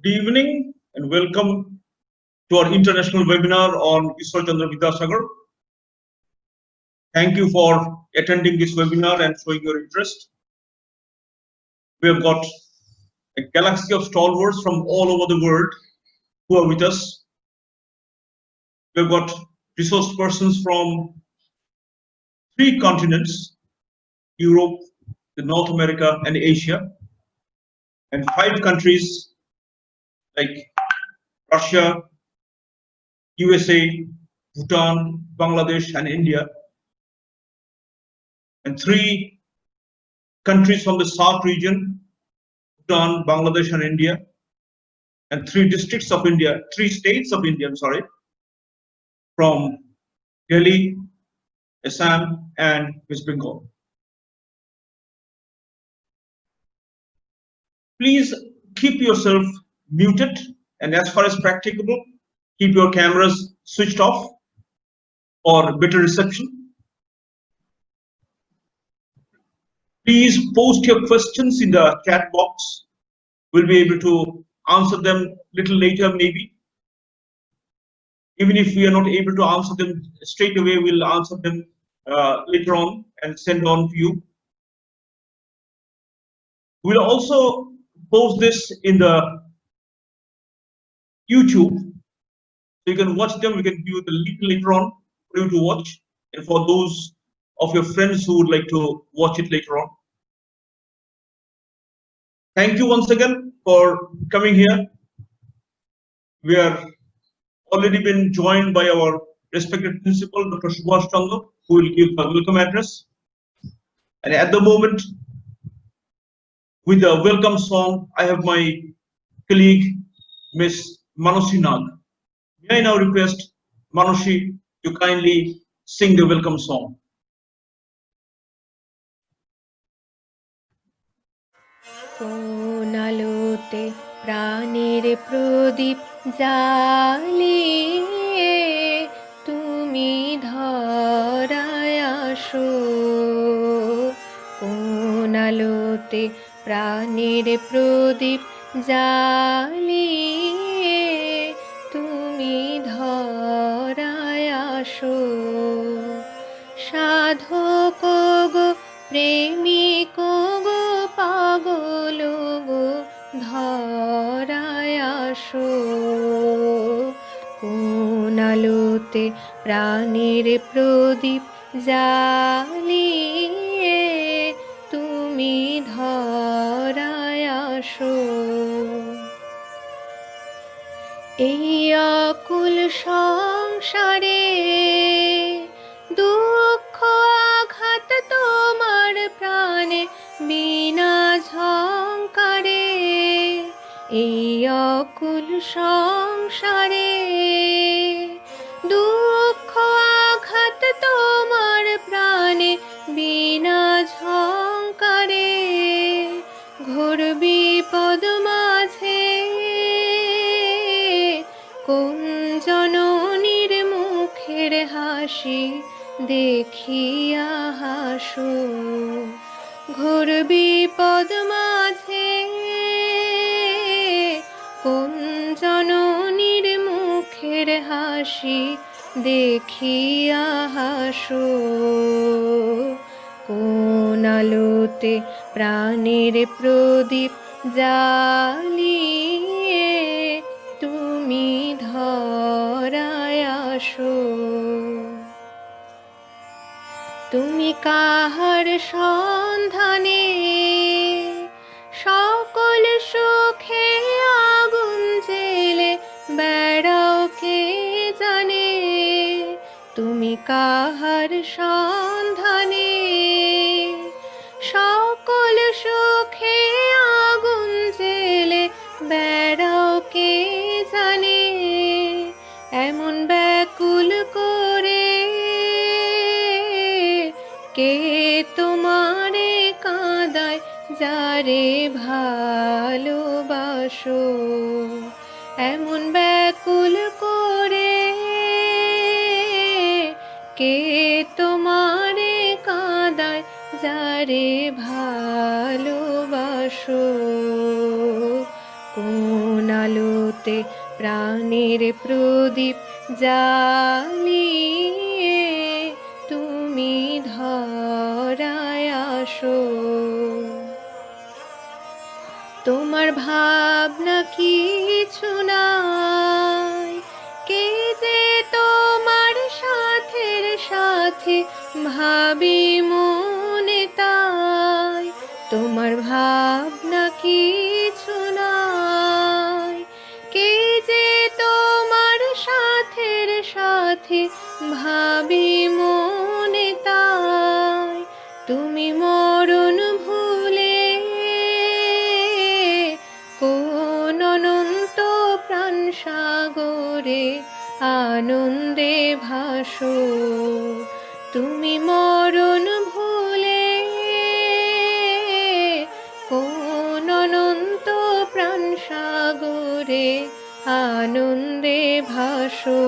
Good evening and welcome to our international webinar on Ishwar Chandra Vidyasagar. Thank you for attending this webinar and showing your interest. We have got a galaxy of stalwarts from all over the world who are with us. We have got resource persons from 3 continents, Europe, North America and Asia, and 5 countries like Russia, USA, Bhutan, Bangladesh and India, and 3 countries from the South region, Bhutan, Bangladesh and India, and 3 states of India, I'm sorry, from Delhi, Assam and West Bengal. Please keep yourself muted, and as far as practicable, keep your cameras switched off for better reception. Please post your questions in the chat box. We'll be able to answer them little later maybe. Even if we are not able to answer them straight away, we'll answer them later on and send on to you. We'll also post this in the YouTube, so you can watch them. We can view the link later on for you to watch, and for those of your friends who would like to watch it later on. Thank you once again for coming here. We are already been joined by our respected principal, Dr. Subhash Chandra, who will give a welcome address. And at the moment, with the welcome song, I have my colleague, Miss Manoshi Nag. May I now request Manoshi to kindly sing the welcome song. কোন আলোতে প্রাণের প্রদীপ জ্বালিয়ে তুমি ধরায় আসো, কোন আলোতে প্রাণের প্রদীপ জ্বালিয়ে তুমি ধরায় আসো, সাধক গো প্রেমিক গো পাগল গো ধরায় আসো, কোন আলোতে প্রাণের প্রদীপ জ্বালিয়ে তুমি ধরায় আসো। এই অকুল সংসারে দুঃখ আঘাত তোমার প্রাণে বিনা ঝংকারে, এই অকুল সংসারে দুঃখ আঘাত তোমার প্রাণে বিনা ঝংকারে, ঘোর বিপদ মাঝে কোন জননীর মুখের হাসি দেখিয়া হাসো, ঘোর বিপদ মাঝে কোন জননীর মুখের হাসি দেখিয়া হাসো, কোন আলোতে প্রাণের প্রদীপ জ্বালিয়ে তুমি ধরায় আসো। তুমি কাহার সন্ধানে সকল সুখে আগুন জেলে বেড়াও কে জানে, তুমি কাহার সন্ধানে সকল সুখে আগুন জেলে বেড়াও কে জানে, এমন ব্যাকুল করে কে তোমারে কাঁদায় যারে ভালোবাসো, এমন ব্যাকুল করে কে তোমারে কাঁদায় যারে ভালোবাসো, কোন আলোতে প্রাণের প্রদীপ জ্বালিয়ে তুমি ধরায় আসো। তোমার ভাবনা কিছু নাই, কে যে তোমার সাথের সাথে ভাবি মনে তাই। তোমার ভাবনা কিছু নাই, কে যে তোমার সাথের সাথে ভাবি মনে তাই। তুমি মরণ ভুলে কোন অনন্ত প্রাণ সাগরে আনন্দে ভাসো। তুমি মরণ ভুলে কোন অনন্ত প্রাণ সাগরে আনন্দে ভাসো।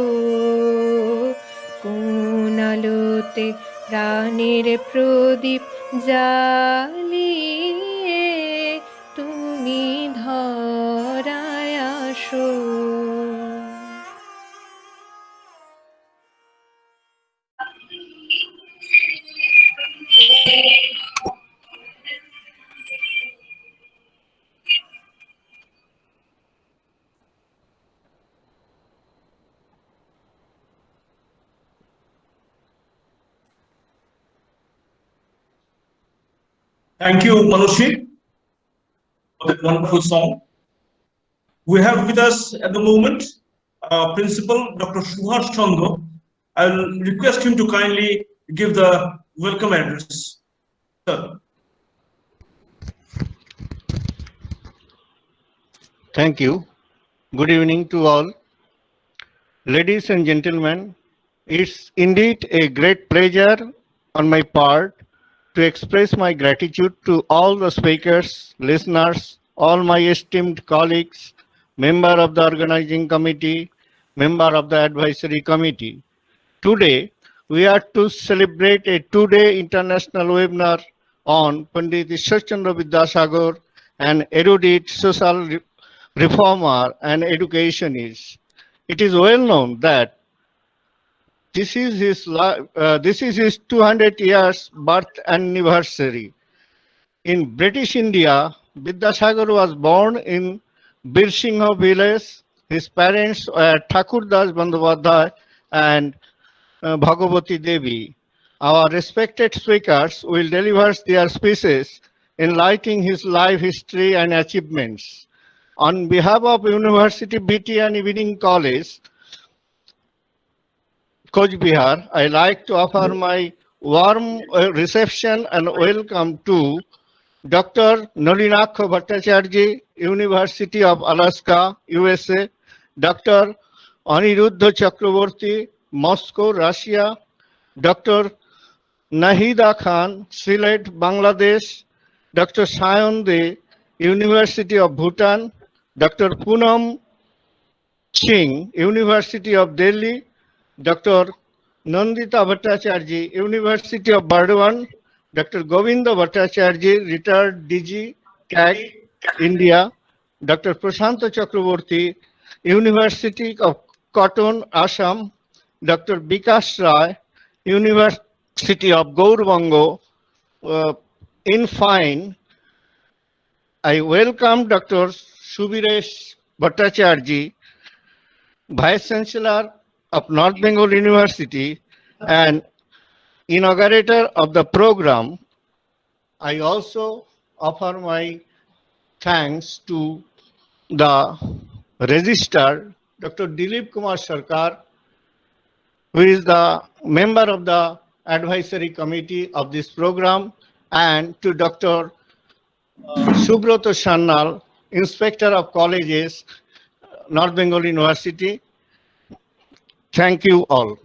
কোন আলোতে প্রাণের প্রদীপ জ্বালিয়ে তুমি ধরায় আসো। Thank you, Manushi, for that wonderful song. We have with us at the moment Principal Dr. Subhash Chandra. I'll request him to kindly give the welcome address. Sir. Thank you. Good evening to all. Ladies and gentlemen, it's indeed a great pleasure on my part to express my gratitude to all the speakers, listeners, all my esteemed colleagues, member of the organizing committee, member of the advisory committee. Today, we are to celebrate a two-day international webinar on Pandit Ishwar Chandra Vidyasagar, an erudite social reformer and educationist. It is well known that this is his 200 years birth anniversary. In British India, Vidyasagar was born in Birsingha village. His parents were Thakurdas Bandyopadhyay and Bhagavati Devi. Our respected speakers will deliver their speeches enlightening his life history and achievements. On behalf of University BT and Evening College, Coach Bihar, I like to offer my warm reception and welcome to Dr. Nalinakha Bhattacharya, University of Alaska, USA, Dr. Aniruddha Chakraborty, Moscow, Russia, Dr. Nahida Khan, Sylhet, Bangladesh, Dr. Sayan De, University of Bhutan, Dr. Poonam Singh, University of Delhi, Dr. Nandita Bhattacharya, University of Burdwan, Dr. Govinda Bhattacharya, retired DG, CAG, India, Dr. Prashanta Chakraborty, University of Cotton, Assam, Dr. Vikas Rai, University of Gaurbango. In fine, I welcome Dr. Subiresh Bhattacharya, Vice Chancellor of North Bengal University and inaugurator of the program. I also offer my thanks to the registrar, Dr. Dilip Kumar Sarkar, who is the member of the advisory committee of this program, and to Dr. Subroto Sannal, Inspector of Colleges, North Bengal University. Thank you all.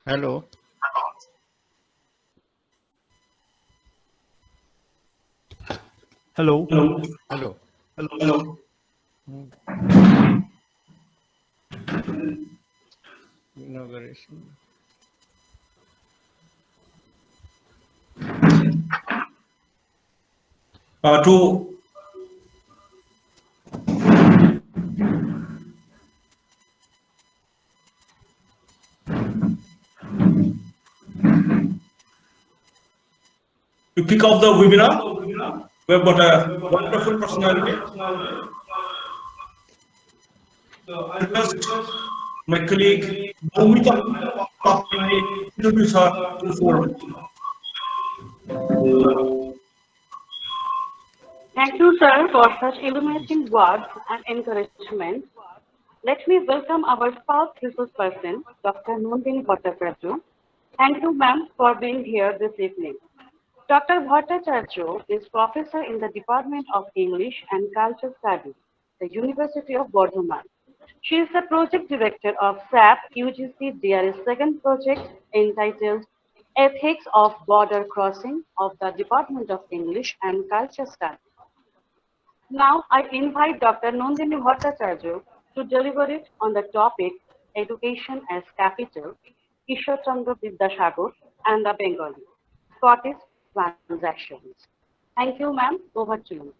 Hello. Hello. Hello. Hello. Inauguration. To kick off the webinar, we have got a wonderful personality. So I request my colleague Bhumika to introduce her to the forum. Thank you, sir, for such illuminating words and encouragement. Let me welcome our first resource person, Dr. Nandini Bhattacharya. Thank you, ma'am, for being here this evening. Dr. Bhattacharya is professor in the Department of English and Culture Studies, the University of Bardhaman. She is the project director of SAP UGC DRS second project entitled Ethics of Border Crossing of the Department of English and Culture Studies. Now I invite Dr. Nandini Bhattacharya to deliver it on the topic Education as Capital, Ishwar Chandra Vidyasagar and the Bengali, Scottish Transactions. Thank you, ma'am. Over to you.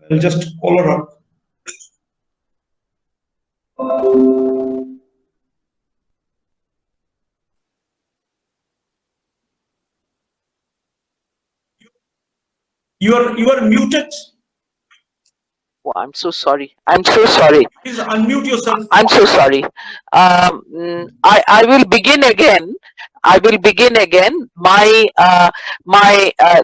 I'll just call her up. You are muted. Oh, I'm so sorry. I'm so sorry. Please unmute yourself. I'm so sorry. I will begin again. I will begin again. My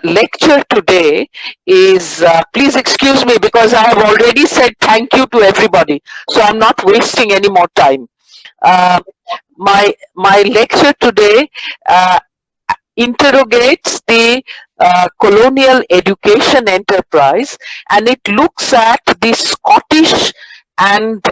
lecture today is. Please excuse me because I have already said thank you to everybody. So I'm not wasting any more time. Uh, my lecture today interrogates the colonial education enterprise, and it looks at the Scottish and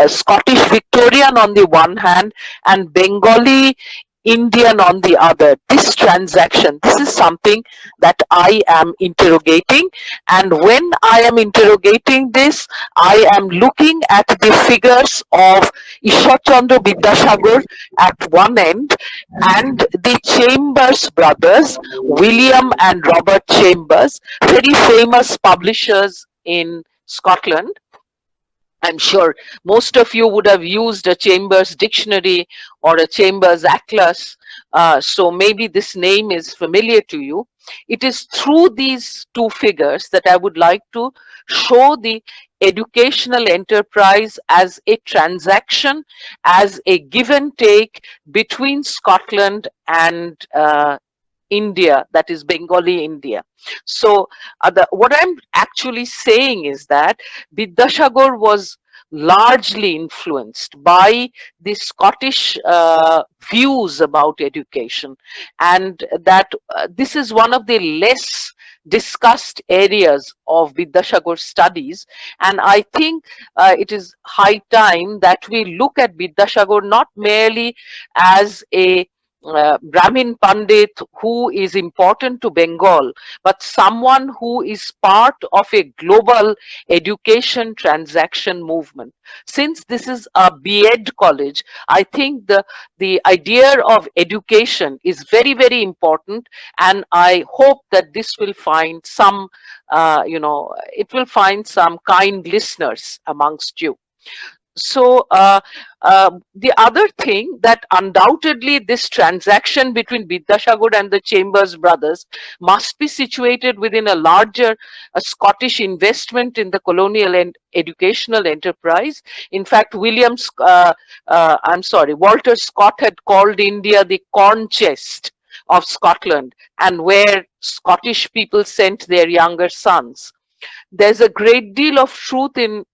Scottish Victorian on the one hand and Bengali Indian on the other. This transaction, this is something that I am interrogating, and when I am interrogating this, I am looking at the figures of Ishwar Chandra Vidyasagar at one end and the Chambers brothers, William and Robert Chambers, very famous publishers in Scotland. I'm sure most of you would have used a Chambers dictionary or a Chambers atlas, so maybe this name is familiar to you. It is through these two figures that I would like to show the educational enterprise as a transaction, as a give and take between Scotland and India, that is Bengali India. So what I'm actually saying is that Vidyasagar was largely influenced by the Scottish views about education, and that this is one of the less discussed areas of Vidyasagar studies, and I think it is high time that we look at Vidyasagar not merely as a Brahmin Pandit who is important to Bengal, but someone who is part of a global education transaction movement. Since this is a B.Ed college, I think the idea of education is very, very important, and I hope that this will find some, it will find some kind listeners amongst you. So the other thing that undoubtedly this transaction between Vidyasagar and the Chambers brothers must be situated within a larger Scottish investment in the colonial and educational enterprise. In fact, Walter Scott had called India the corn chest of Scotland, and where Scottish people sent their younger sons. There's a great deal of truth in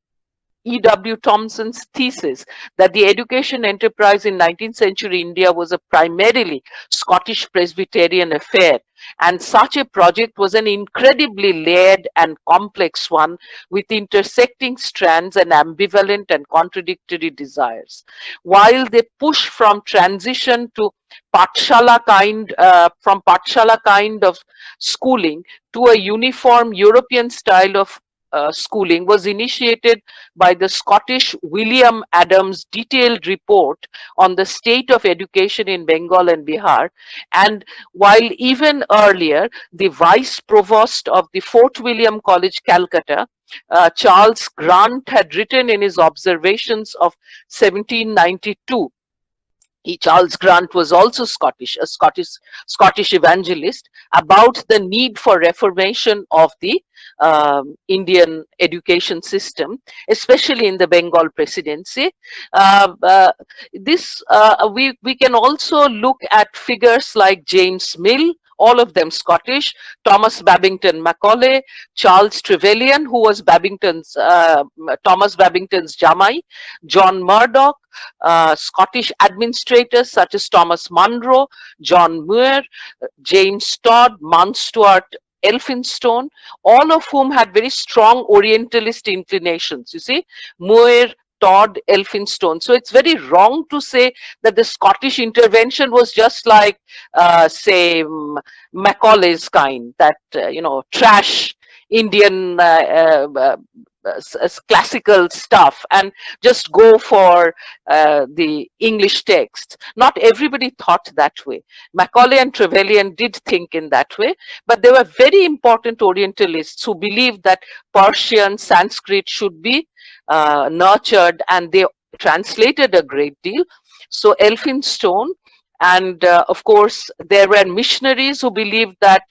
E.W. Thompson's thesis that the education enterprise in 19th century India was a primarily Scottish Presbyterian affair, and such a project was an incredibly layered and complex one with intersecting strands and ambivalent and contradictory desires. While they push from transition to Pathshala kind of schooling to a uniform European style of schooling was initiated by the Scottish William Adams detailed report on the state of education in Bengal and Bihar. And while even earlier, the Vice Provost of the Fort William College, Calcutta, Charles Grant, had written in his observations of 1792. Charles Grant was also Scottish, a Scottish evangelist, about the need for reformation of the Indian education system, especially in the Bengal presidency. We can also look at figures like James Mill, all of them Scottish, Thomas Babington Macaulay, Charles Trevelyan, who was Thomas Babington's Jamai, John Murdoch, Scottish administrators such as Thomas Munro, John Muir, James Todd, Mountstuart Elphinstone, all of whom had very strong Orientalist inclinations. You see, Muir, Todd, Elphinstone. So it's very wrong to say that the Scottish intervention was just like, say, Macaulay's kind, that, trash Indian classical stuff and just go for the English text. Not everybody thought that way. Macaulay and Trevelyan did think in that way, but there were very important Orientalists who believed that Persian, Sanskrit should be nurtured, and they translated a great deal. So Elphinstone, and of course there were missionaries who believed that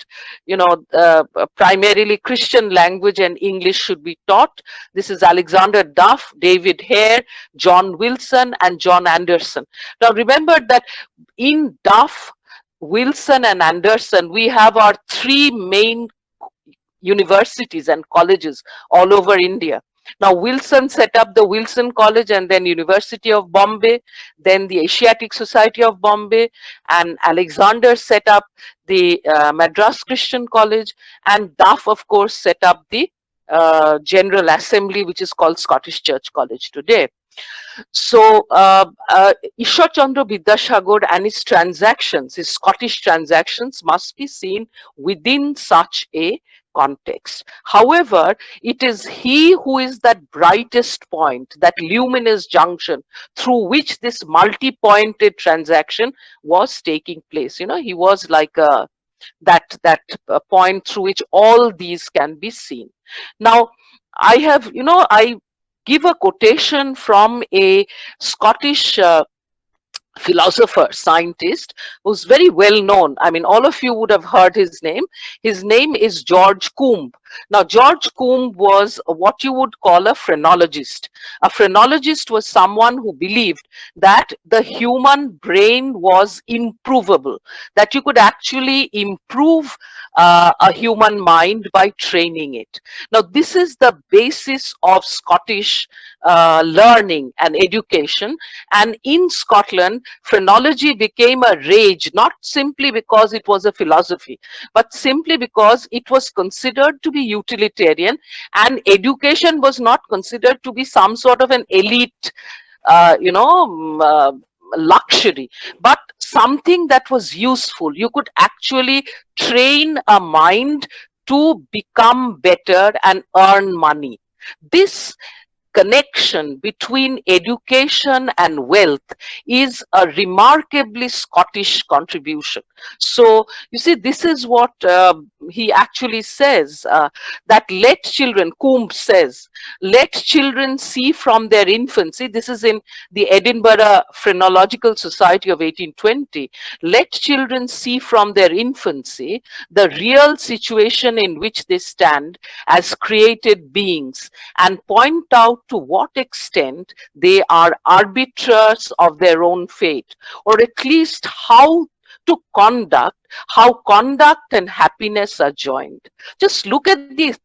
primarily Christian language and English should be taught. This is Alexander Duff, David Hare, John Wilson, and John Anderson. Now remember that in Duff, Wilson, and Anderson we have our three main universities and colleges all over India. Now Wilson set up the Wilson College and then University of Bombay, then the Asiatic Society of Bombay, and Alexander set up the Madras Christian College, and Duff of course set up the General Assembly, which is called Scottish Church College today. So Ishwar Chandra Vidyasagar and his transactions, his Scottish transactions, must be seen within such a context. However, it is he who is that brightest point, that luminous junction through which this multi-pointed transaction was taking place. He was like that point through which all these can be seen. Now, I give a quotation from a Scottish philosopher, scientist, who's very well known. I mean, all of you would have heard his name. His name is George Coombe. Now, George Coombe was what you would call a phrenologist. A phrenologist was someone who believed that the human brain was improvable, that you could actually improve a human mind by training it. Now, this is the basis of Scottish learning and education. And in Scotland, phrenology became a rage, not simply because it was a philosophy, but simply because it was considered to be utilitarian, and education was not considered to be some sort of an elite, luxury, but something that was useful. You could actually train a mind to become better and earn money. This connection between education and wealth is a remarkably Scottish contribution. So, you see, this is what he actually says, that let children, Coombe says, let children see from their infancy. This is in the Edinburgh Phrenological Society of 1820. Let children see from their infancy the real situation in which they stand as created beings, and point out to what extent they are arbiters of their own fate, or at least how conduct and happiness are joined. Just look at this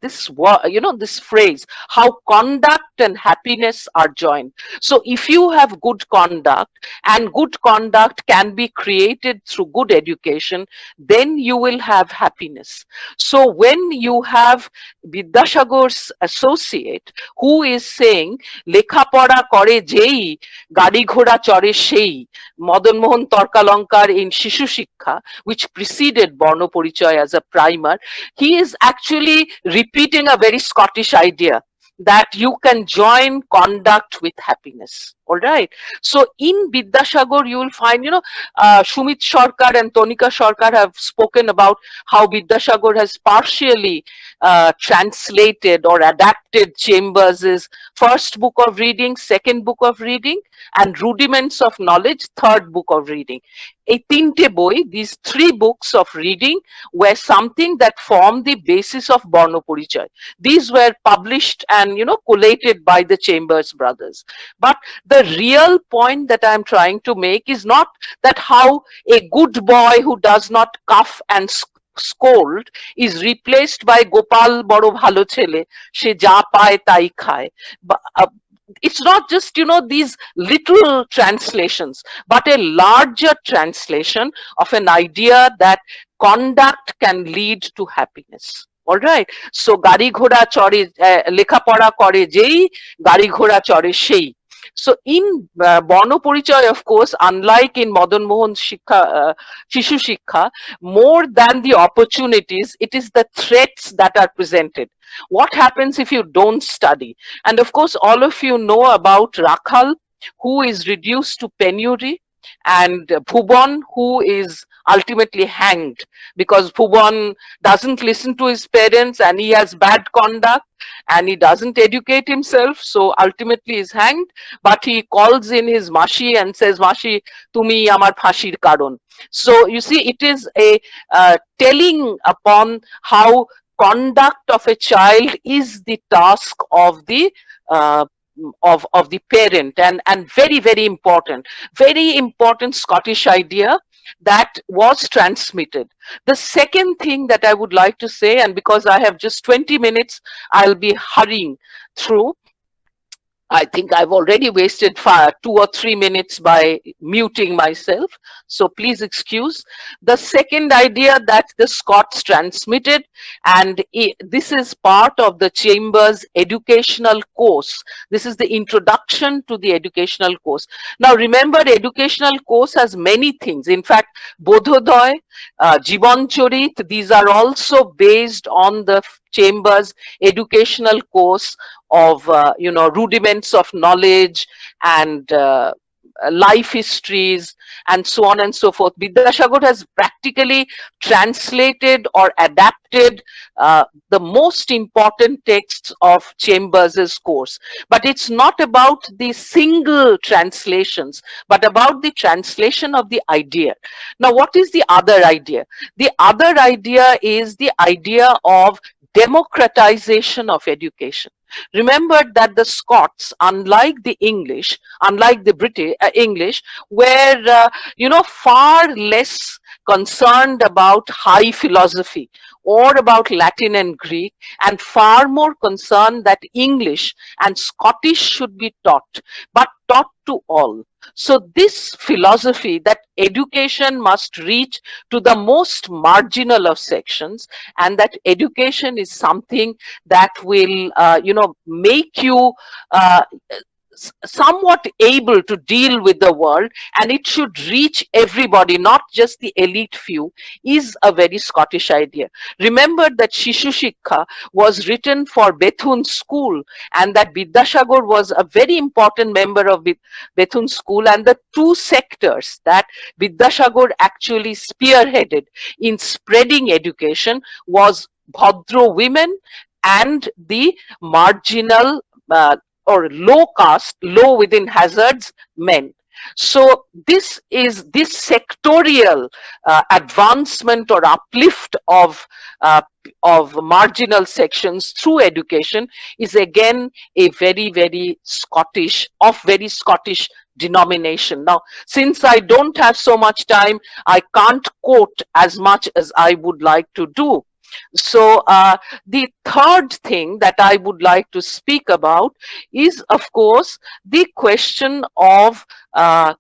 phrase, how conduct and happiness are joined. So if you have good conduct, and good conduct can be created through good education, then you will have happiness. So when you have Vidyasagar's associate who is saying লেখা পড়া করে যেই গাড়ি ঘোড়া চড়ে সেই, Madan Mohan Tarkalankar in Shishu Shikha, which preceded Borno Porichoy as a primer, he is actually repeating a very Scottish idea that you can join conduct with happiness. All right. So in Vidyasagar, you will find, Sumit Sarkar and Tonika Sarkar have spoken about how Vidyasagar has partially translated or adapted Chambers' first book of reading, second book of reading, and Rudiments of Knowledge, third book of reading. A tinte boi, these 3 books of reading were something that formed the basis of Borno Porichoy. These were published and, collated by the Chambers brothers. But the real point that I'm trying to make is not that how a good boy who does not cuff and scold is replaced by Gopal boro bhalo chele, she ja paye tai khaye. It's not just, these little translations, but a larger translation of an idea that conduct can lead to happiness. All right. So, gari ghoda chore, lekha pada kore jei, gari ghoda chore shei. So in Borno Porichoy, of course, unlike in Madan Mohan Shishu Shikha, more than the opportunities, it is the threats that are presented. What happens if you don't study? And of course, all of you know about Rakhal, who is reduced to penury, and Bhuban, who is ultimately hanged because Bhuban doesn't listen to his parents and he has bad conduct and he doesn't educate himself, so ultimately is hanged. But he calls in his Mashi and says, Mashi, tumi amar phashir karon. So you see, it is a telling upon how conduct of a child is the task of the parent, and very important Scottish idea that was transmitted. The second thing that I would like to say, and because I have just 20 minutes, I'll be hurrying through. I think I've already wasted 2 or 3 minutes by muting myself, so please excuse. The second idea that the Scots transmitted, and this is part of the Chambers educational course. This is the introduction to the educational course. Now remember, educational course has many things. In fact, Bodhodoy, Jiban Chorit, these are also based on the Chambers educational course of rudiments of knowledge and life histories and so on and so forth. Vidyasagar has practically translated or adapted the most important texts of Chambers' course. But it's not about the single translations, but about the translation of the idea. Now, what is the other idea? The other idea is the idea of democratization of education. Remember that the Scots, unlike the English, unlike the British English, were far less concerned about high philosophy or about Latin and Greek, and far more concerned that English and Scottish should be taught, but taught to all. So this philosophy that education must reach to the most marginal of sections, and that education is something that will make you somewhat able to deal with the world, and it should reach everybody, not just the elite few, is a very Scottish idea. Remember that Shishu Shiksha was written for Bethune School, and that Vidyasagar was a very important member of Bethune School, and the two sectors that Vidyasagar actually spearheaded in spreading education was Bhadra women and the marginal or low caste, low within hazards men. So this sectorial advancement or uplift of marginal sections through education is again a very Scottish denomination. Now, since I don't have so much time, I can't quote as much as I would like to do. So the third thing that I would like to speak about is, of course, the question of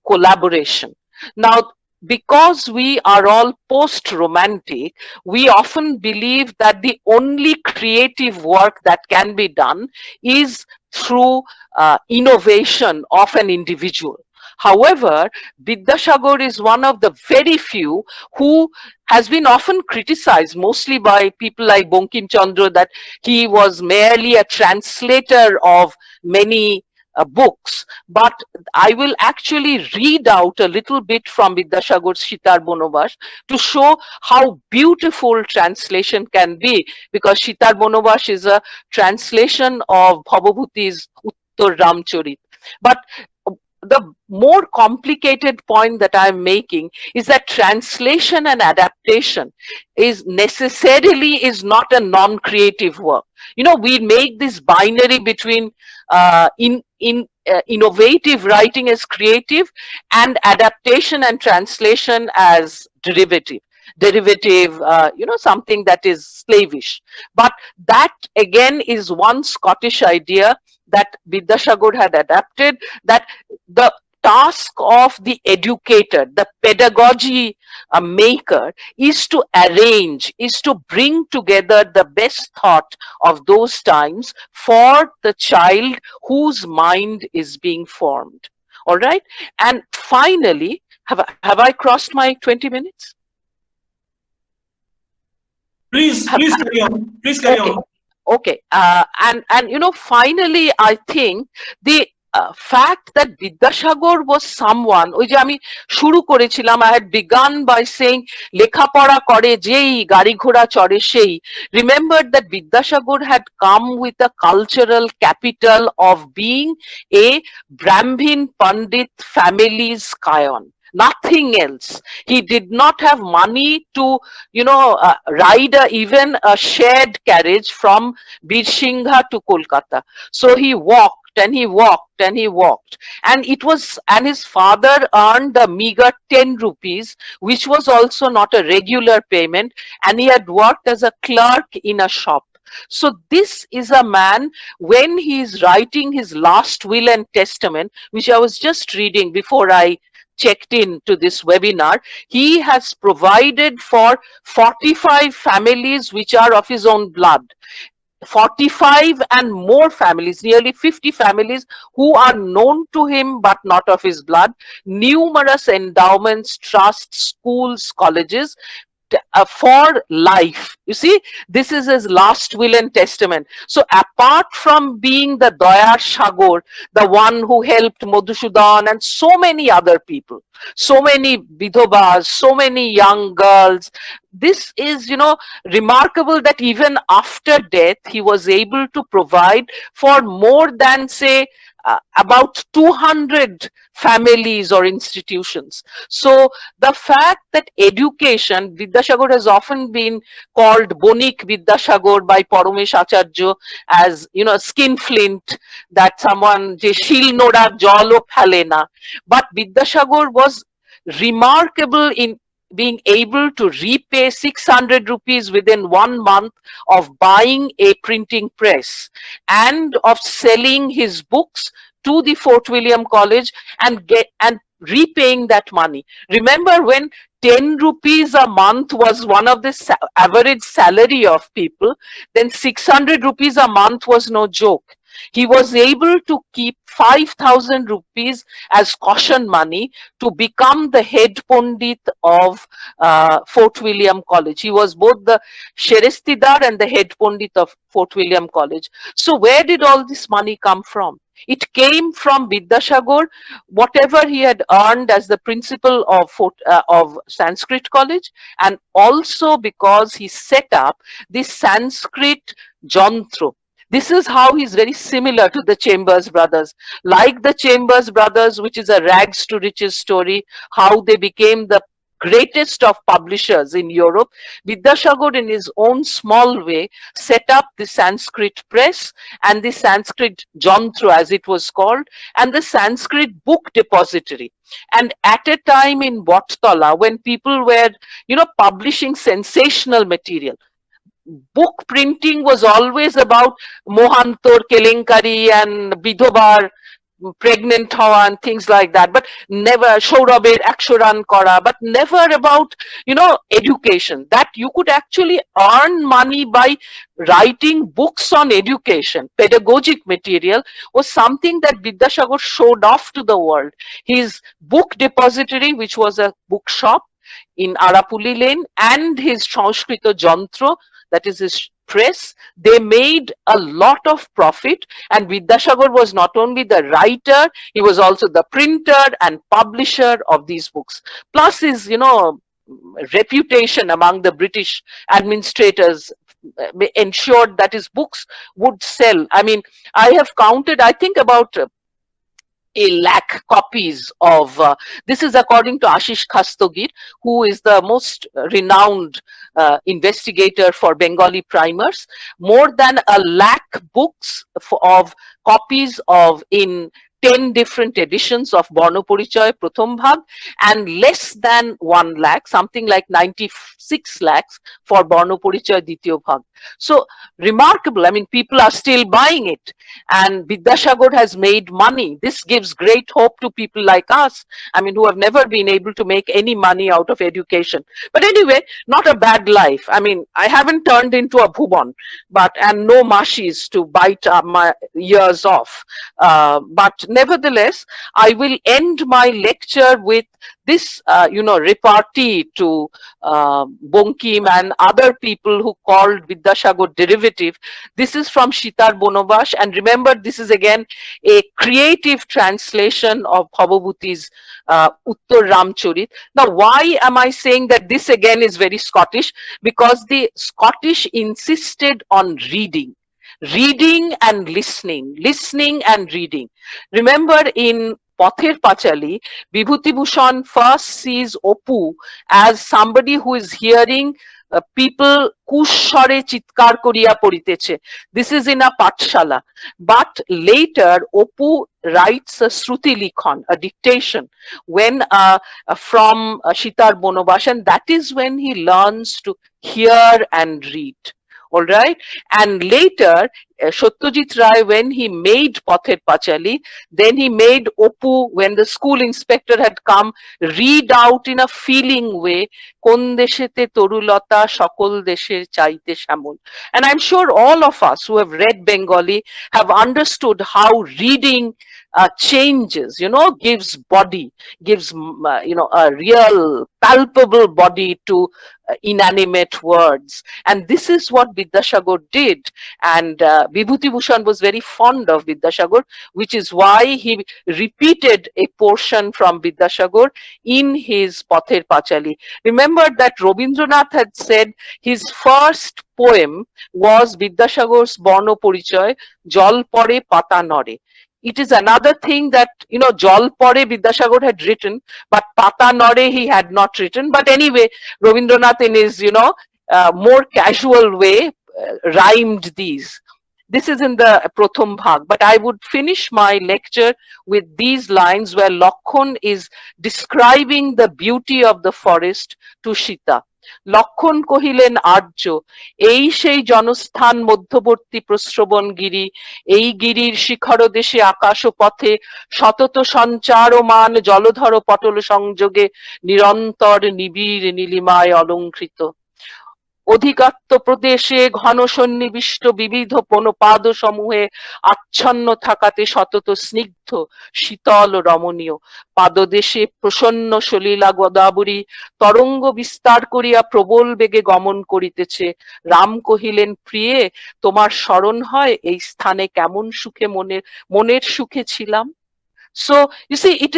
collaboration. Now, because we are all post-romantic, we often believe that the only creative work that can be done is through innovation of an individual. However, Vidyasagar is one of the very few who has been often criticized, mostly by people like Bankim Chandra, that he was merely a translator of many books. But I will actually read out a little bit from Vidyasagar's Sitar Bonobas to show how beautiful translation can be, because Sitar Bonobas is a translation of Bhavabhuti's Uttar Ramcharit. But the more complicated point that I'm making is that translation and adaptation is necessarily not a non-creative work. You know, we make this binary between innovative writing as creative and adaptation and translation as derivative, you know, something that is slavish. But that again is one Scottish idea that Vidyasagar had adapted, that the task of the educator, the pedagogy maker, is to arrange, is to bring together the best thought of those times for the child whose mind is being formed. All right. And finally, have I crossed my 20 minutes? Please carry on. Please carry on. Okay, and you know, finally, I think the fact that Vidyasagar was someone, ওই যে আমি শুরু করেছিলাম, I had begun by saying লেখাপড়া করে যেই গাড়ি ঘোড়া চড়ে সেই. Remembered that Vidyasagar had come with a cultural capital of being a Brahmin Pandit family's scion. Nothing else. He did not have money to, you know, ride even a shared carriage from Birsingha to Kolkata. So he walked and he walked and he walked. And it was, and his father earned a meager 10 rupees, which was also not a regular payment. And he had worked as a clerk in a shop. So this is a man, when he is writing his last will and testament, which I was just reading before I checked in to this webinar, he has provided for 45 families which are of his own blood. 45 and more families, nearly 50 families who are known to him but not of his blood, numerous endowments, trusts, schools, colleges, for life. You see, this is his last will and testament. So apart from being the Dayar Sagar, the one who helped Madhusudan and so many other people, so many vidhovas, so many young girls, this is, you know, remarkable that even after death he was able to provide for more than, say, about 200 families or institutions. So the fact that education, Vidyasagar has often been called Bonik Vidyasagar by Paramesh Acharya as, you know, skinflint, that someone je shil nora jolo phale na. But Vidyasagar was remarkable in being able to repay 600 rupees within 1 month of buying a printing press and of selling his books to the Fort William College and repaying that money. Remember, when 10 rupees a month was one of the average salary of people, then 600 rupees a month was no joke. He was able to keep 5,000 rupees as caution money to become the head Pandit of Fort William College. He was both the Sherestidar and the head Pandit of Fort William College. So where did all this money come from? It came from Vidyasagar, whatever he had earned as the principal of Sanskrit College, and also because he set up the Sanskrit Jantra. This is how he's very similar to the Chambers brothers. Like the Chambers brothers, which is a rags to riches story, how they became the greatest of publishers in Europe, Vidyasagar in his own small way set up the Sanskrit press and the Sanskrit Jantra, as it was called, and the Sanskrit book depository. And at a time in Bottala, when people were, publishing sensational material, book printing was always about Mohantor Kelenkari and Bidhobar pregnant hawa and things like that, but never Shourabher 100 run kora, but never about education, that you could actually earn money by writing books on education. Pedagogic material was something that Vidyasagar showed off to the world. His book depository, which was a bookshop in Arapuli Lane, and his Sanskrita Jantra, that is his press, they made a lot of profit. And Vidyasagar was not only the writer, he was also the printer and publisher of these books. Plus his, reputation among the British administrators ensured that his books would sell. I mean, I have counted, I think about 100,000 copies of, this is according to Ashish Khastagir, who is the most renowned investigator for Bengali primers. More than 100,000 books of copies of in 10 different editions of Barna Porichoy Pratham Bhag, and less than 1 lakh, something like 96 lakhs for Barna Porichoy Ditiyo Bhag. So remarkable. I mean, people are still buying it, and Vidyasagar has made money. This gives great hope to people like us, I mean, who have never been able to make any money out of education. But anyway, not a bad life. I mean, I haven't turned into a Bhuban, and no mashis to bite my ears off. But nevertheless, I will end my lecture with this, repartee to Bankim and other people who called Vidyasagar derivative. This is from Sitar Bonobas, and remember, this is again a creative translation of Bhavabhuti's Uttar Ramcharit. Now, why am I saying that this again is very Scottish? Because the Scottish insisted on reading and listening and reading. Remember, in Pather Pachali, Vibhuti Bhushan first sees Opu as somebody who is hearing people kushore chitkar koriya poriteche. This is in a patshala. But later, Opu writes a Shruti Likhan, a dictation, when from Sitar Bonobas, and that is when he learns to hear and read. All right. And later, Satyajit Ray, when he made Pather Pachali, then he made Opu, when the school inspector had come, read out in a feeling way, Kon deshete torulata shakol desher chaite shamol. And I'm sure all of us who have read Bengali have understood how reading changes, gives body, gives, a real palpable body to inanimate words. And this is what Vidyasagar did. And Vibhuti Bhushan was very fond of Vidyasagar, which is why he repeated a portion from Vidyasagar in his Pather Pachali. Remember that Rabindranath had said his first poem was Vidyasagar's Barna Porichoy, Jal Pore Pata Nore. It is another thing that, Jal Pore Vidyasagar had written, but Pata Nore he had not written. But anyway, Rabindranath in his, more casual way rhymed these. This is in the Pratham Bhag, but I would finish my lecture with these lines where Lakhon is describing the beauty of the forest to Sita. লক্ষণ কহিলেন আর্য, এই সেই জনস্থান মধ্যবর্তী প্রশ্রবণ গিরি, এই গিরির শিখর দেশে আকাশ পথে সতত সঞ্চারমান জলধর পটল সংযোগে নিরন্তর নিবিড় নীলিমায় অলঙ্কৃত। অধিকাত্ত প্রদেশে ঘন সন্নিবিষ্ট বিবিধ বনপাদ সমূহে আচ্ছন্ন থাকাতে সতত স্নিগ্ধ শীতল রমণীয় পাদদেশে প্রসন্ন সলিলা গোদাবরী তরঙ্গ বিস্তার করিয়া প্রবল বেগে গমন করিতেছে। রাম কহিলেন, প্রিয়ে তোমার স্মরণ হয় এই স্থানে কেমন সুখে মনের সুখে ছিলাম। So you see, it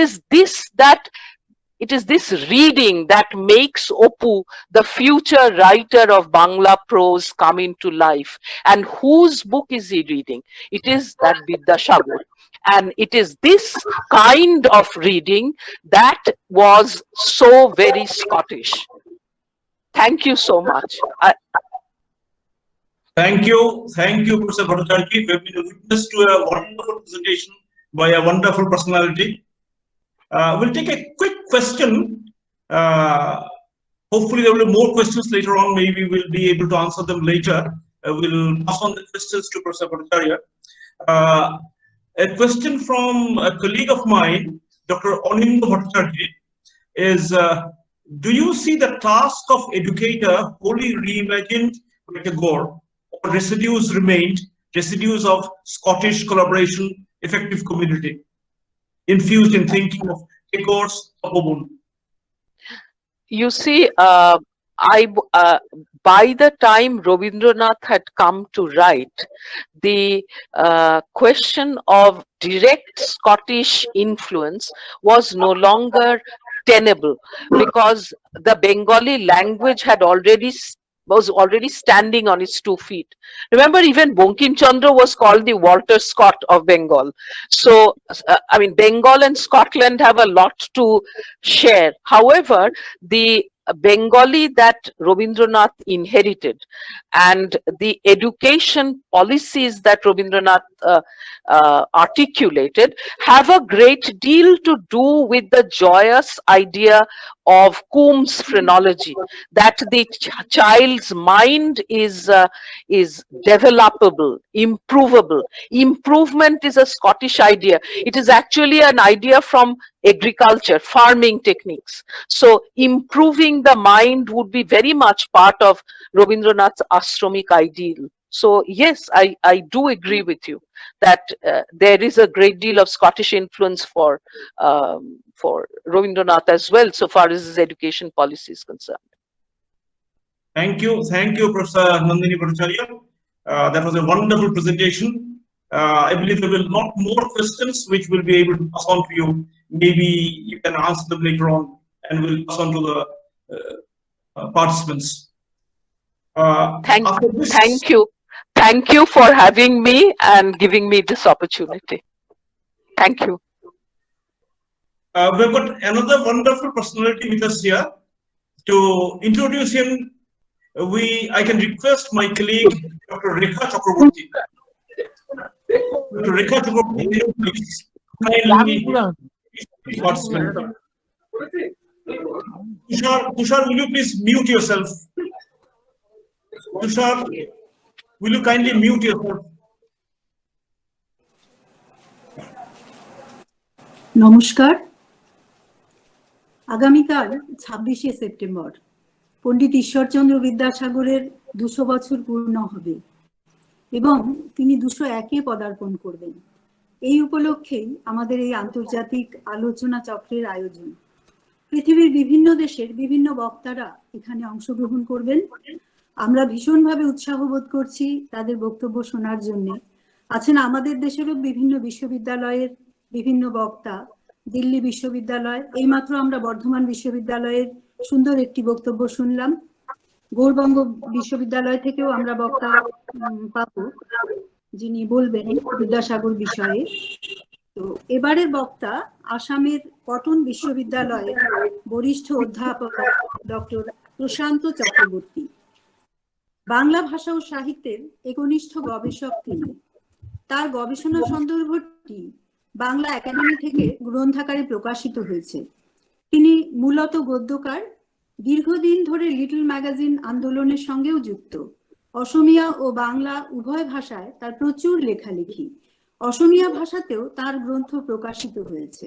is this reading that makes Opu the future writer of Bangla prose come into life. And whose book is he reading? It is that Vidyasagar. And it is this kind of reading that was so very Scottish. Thank you so much. Thank you, Professor Bhattacharya. We have been a witness to a wonderful presentation by a wonderful personality. We'll take a quick question. Hopefully there will be more questions later on. Maybe we'll be able to answer them later. We'll pass on the questions to Professor Bhattacharya. A question from a colleague of mine, Dr. Onindo Bhattacharya, is do you see the task of educator wholly reimagined by Tagore, or residues of Scottish collaboration, effective community, infused in thinking of Tagore's Tapobun? You see, by the time Rabindranath had come to write, the question of direct Scottish influence was no longer tenable, because the Bengali language was already standing on its 2 feet. Remember, even Bankim Chandra was called the Walter Scott of Bengal. So, I mean, Bengal and Scotland have a lot to share. However, the Bengali that Rabindranath inherited and the education policies that Rabindranath articulated have a great deal to do with the joyous idea of Coombs phrenology, that the child's mind is developable, improvable. Improvement is a Scottish idea. It is actually an idea from agriculture, farming techniques. So improving the mind would be very much part of Rabindranath's ashramic ideal. So yes, I do agree with you that there is a great deal of Scottish influence for Rabindranath as well, so far as his education policy is concerned. Thank you, Professor Nandini Bhattacharya. That was a wonderful presentation. I believe there will be a lot more questions which we'll be able to pass on to you. Maybe you can answer them later on, and we'll pass on to the participants. Thank you for having me and giving me this opportunity. Thank you. We've got another wonderful personality with us here. To introduce him, I can request my colleague, Dr. Rekha Chakraborty. Dr. Rekha Chakraborty, please kindly participate. Tushar, will you please mute yourself? Tushar, will you kindly mute yourself? নমস্কার। আগামীকাল 26শে September পণ্ডিত ঈশ্বরচন্দ্র বিদ্যাসাগরের 200 বছর পূর্ণ হবে এবং তিনি 201-এ পদার্পণ করবেন। এই উপলক্ষেই আমাদের এই আন্তর্জাতিক আলোচনা চক্রের আয়োজন। পৃথিবীর বিভিন্ন দেশের বিভিন্ন বক্তারা এখানে অংশগ্রহণ করবেন। আমরা ভীষণভাবে উৎসাহ বোধ করছি তাদের বক্তব্য শোনার জন্য। আছেন আমাদের দেশেরও বিভিন্ন বিশ্ববিদ্যালয়ের বিভিন্ন বক্তা, দিল্লি বিশ্ববিদ্যালয়, এইমাত্র আমরা বর্ধমান বিশ্ববিদ্যালয়ের সুন্দর একটি বক্তব্য শুনলাম। গৌড়বঙ্গ বিশ্ববিদ্যালয় থেকেও আমরা বক্তা পাবো যিনি বলবেন বিদ্যাসাগর বিষয়ে। তো এবারের বক্তা আসামের কটন বিশ্ববিদ্যালয়ের বরিষ্ঠ অধ্যাপক ডক্টর প্রশান্ত চক্রবর্তী। বাংলা ভাষা ও সাহিত্যের একনিষ্ঠ গবেষক তিনি। তার গবেষণা সন্দর্ভটি বাংলা একাডেমি থেকে গ্রন্থাকারে প্রকাশিত হয়েছে। তিনি মূলত গদ্যকার, দীর্ঘদিন ধরে লিটল ম্যাগাজিন আন্দোলনের সঙ্গেও যুক্ত। অসমীয়া ও বাংলা উভয় ভাষায় তার প্রচুর লেখালেখি। অসমীয়া ভাষাতেও তার গ্রন্থ প্রকাশিত হয়েছে।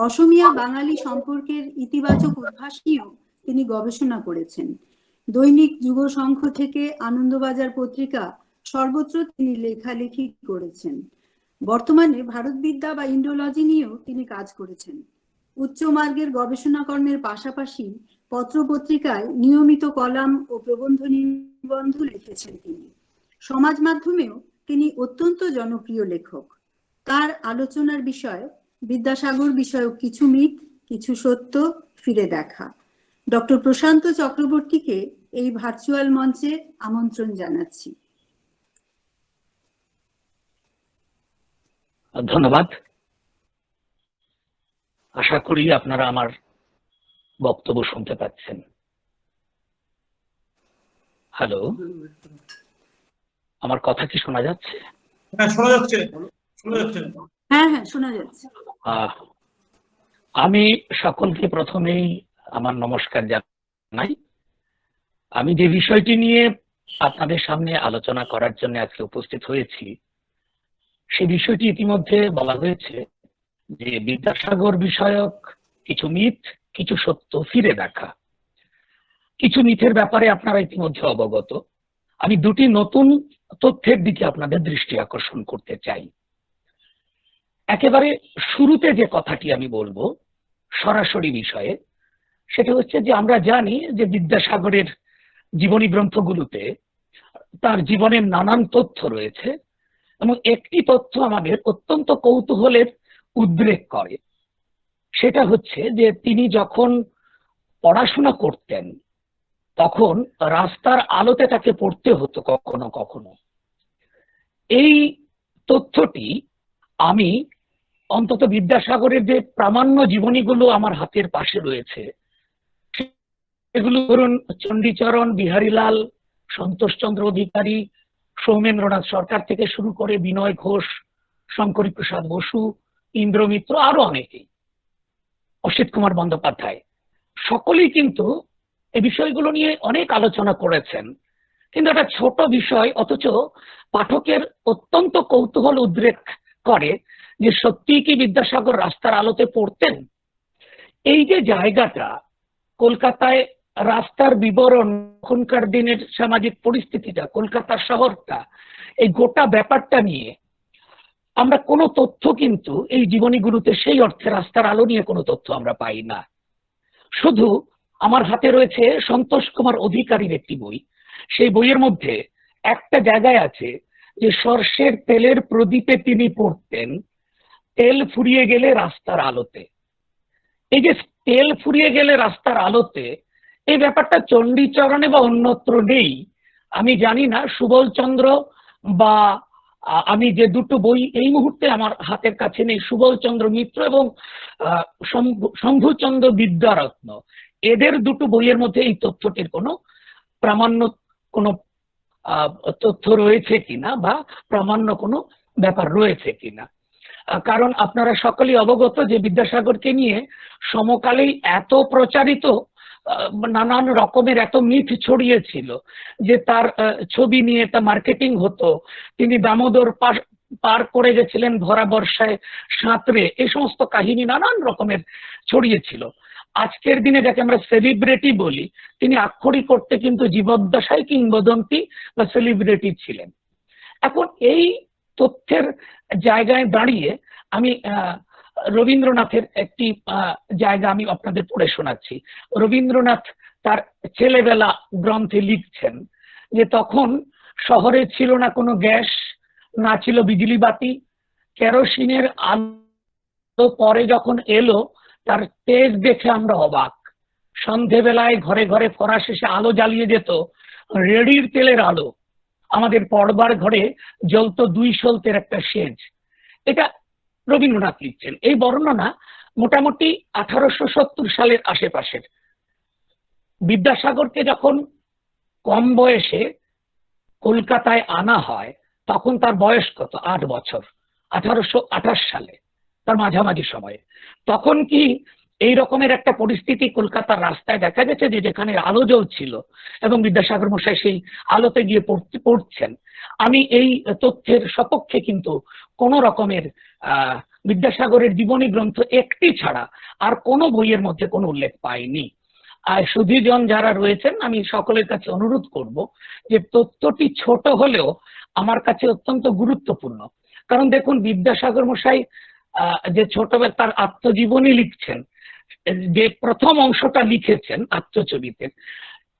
অসমীয়া বাঙালি সম্পর্কের ইতিবাচক উদ্ভাস নিয়েও তিনি গবেষণা করেছেন। দৈনিক যুব সংঘ থেকে আনন্দবাজার পত্রিকা সর্বত্র তিনি লেখালেখি করেছেন। বর্তমানে ভারতবিদ্যা বা ইন্ডোলজি নিয়েও তিনি কাজ করেছেন। উচ্চ মার্গের গবেষণা কর্মের পাশাপাশি পত্রপত্রিকায় নিয়মিত কলাম ও প্রবন্ধ নিবন্ধ লিখেছেন তিনি। সমাজ মাধ্যমেও তিনি অত্যন্ত জনপ্রিয় লেখক। তার আলোচনার বিষয় বিদ্যাসাগর বিষয়ক কিছু মিথ, কিছু সত্য, ফিরে দেখা। ডক্টর প্রশান্ত চক্রবর্তীকে এই ভার্চুয়াল মঞ্চে আমন্ত্রণ জানাচ্ছি। ধন্যবাদ। আশা করি আপনারা আমার বক্তব্য শুনতে পাচ্ছেন। হ্যালো, আমার কথা কি শোনা যাচ্ছে? হ্যাঁ, শোনা যাচ্ছে, শোনা যাচ্ছে। হ্যাঁ হ্যাঁ, শোনা যাচ্ছে। আমি সকলকে প্রথমেই আমার নমস্কার জানাই। আমি যে বিষয়টি নিয়ে আপনাদের সামনে আলোচনা করার জন্য আজকে উপস্থিত হয়েছি, সেই বিষয়টি ইতিমধ্যে বলা হয়েছে যে বিদ্যাসাগর বিষয়ক কিছু মিথ, কিছু সত্য, ফিরে দেখা। কিছু মিথের ব্যাপারে আপনারা ইতিমধ্যে অবগত। আমি দুটি নতুন তথ্যের দিকে আপনাদের দৃষ্টি আকর্ষণ করতে চাই। একেবারে শুরুতে যে কথাটি আমি বলবো সরাসরি বিষয়ে, সেটা হচ্ছে যে আমরা জানি যে বিদ্যাসাগরের জীবনী গ্রন্থগুলোতে তার জীবনের নানান তথ্য রয়েছে, এবং একটি তথ্য আমাদের অত্যন্ত কৌতূহলের উদ্রেক করে। সেটা হচ্ছে যে তিনি যখন পড়াশোনা করতেন তখন রাস্তার আলোতে তাকে পড়তে হতো কখনো কখনো। এই তথ্যটি আমি অন্তত বিদ্যাসাগরের যে প্রামাণ্য জীবনীগুলো আমার হাতের পাশে রয়েছে, এগুলো ধরুন চণ্ডীচরণ, বিহারীলাল, সন্তোষচন্দ্র অধিকারী, সৌমেন্দ্রনাথ সরকার থেকে শুরু করে বিনয় ঘোষ, শঙ্করী প্রসাদ বসু, ইন্দ্রমিত্র, আরো অনেকেই, অসিত কুমার বন্দ্যোপাধ্যায়, সকলেই কিন্তু এই বিষয়গুলো নিয়ে অনেক আলোচনা করেছেন। কিন্তু একটা ছোট বিষয়, অথচ পাঠকের অত্যন্ত কৌতূহল উদ্রেক করে যে সত্যিই কি বিদ্যাসাগর রাস্তার আলোতে পড়তেন। এই যে জায়গাটা, কলকাতায় রাস্তার বিবরণ, এখনকার দিনের সামাজিক পরিস্থিতিটা, কলকাতা শহরটা, এই গোটা ব্যাপারটা নিয়ে আমরা কোনো তথ্য কিন্তু এই জীবনীগুলোতে সেই অর্থে রাস্তার আলো নিয়ে কোনো তথ্য আমরা পাই না। শুধু আমার হাতে রয়েছে সন্তোষ কুমার অধিকারীর একটি বই। সেই বইয়ের মধ্যে একটা জায়গায় আছে যে সর্ষের তেলের প্রদীপে তিনি পড়তেন, তেল ফুরিয়ে গেলে রাস্তার আলোতে। এই যে তেল ফুরিয়ে গেলে রাস্তার আলোতে, এই ব্যাপারটা চণ্ডীচরণে বা অন্যত্র নেই। আমি জানি না সুবলচন্দ্র বা আমি যে দুটো বই এই মুহূর্তে আমার হাতের কাছে নেই, সুবলচন্দ্র মিত্র এবং শম্ভুচন্দ্র বিদ্যারত্ন, এদের দুটো বইয়ের মধ্যে এই তথ্যটির কোনো প্রামাণ্য কোনো তথ্য রয়েছে কিনা বা প্রামাণ্য কোনো ব্যাপার রয়েছে কিনা। কারণ আপনারা সকলেই অবগত যে বিদ্যাসাগরকে নিয়ে সমকালেই এত প্রচারিত নানান রকমের এত মিথ ছড়িয়েছিল যে তার ছবি নিয়ে তা মার্কেটিং হতো, তিনি দামোদর পার করে গেছিলেন ভরা বর্ষায় সাঁতরে, এই সমস্ত কাহিনী নানান রকমের ছড়িয়েছিল। আজকের দিনে যাকে আমরা সেলিব্রিটি বলি, তিনি আক্ষরিক করতে কিন্তু জীবদ্দশায় কিংবদন্তি বা সেলিব্রিটি ছিলেন। এখন এই তথ্যের জায়গায় দাঁড়িয়ে আমি রবীন্দ্রনাথের একটি জায়গা আমি আপনাদের পড়ে শোনাচ্ছি। রবীন্দ্রনাথ তার ছেলেবেলা গ্রন্থে লিখছেন যে তখন শহরে ছিল না কোনো গ্যাস, না ছিল বিজলি বাতি, কেরোসিনের আলো পরে যখন এলো তার তেজ দেখে আমরা অবাক। সন্ধেবেলায় ঘরে ঘরে ফরাস এসে আলো জ্বালিয়ে যেত, রেডির তেলের আলো, আমাদের পড়বার ঘরে জ্বলতো 2 সলতের একটা সেজ। এটা রবীন্দ্রনাথ লিখছেন। এই বর্ণনা মোটামুটি 1870 সালের আশেপাশের। বিদ্যাসাগরকে যখন কম বয়সে কলকাতায় আনা হয় তখন তার বয়স কত? 8 বছর, 1828 সালে, তার মাঝামাঝি সময়ে। তখন কি এই রকমের একটা পরিস্থিতি কলকাতার রাস্তায় দেখা গেছে যে যেখানে আলো জ্বলছিল এবং বিদ্যাসাগর মশাই সেই আলোতে গিয়ে পড়ছেন? আমি এই তথ্যের সপক্ষে কিন্তু কোন রকমের বিদ্যাসাগরের জীবনী গ্রন্থ একটি ছাড়া আর কোনো বইয়ের মধ্যে কোনো উল্লেখ পাইনি। সুধীজন যারা রয়েছেন, আমি সকলের কাছে অনুরোধ করব যে তথ্যটি ছোট হলেও আমার কাছে অত্যন্ত গুরুত্বপূর্ণ। কারণ দেখুন, বিদ্যাসাগর মশাই যে ছোটবেলা তার আত্মজীবনী লিখছেন, যে প্রথম অংশটা লিখেছেন আত্মচরিতের,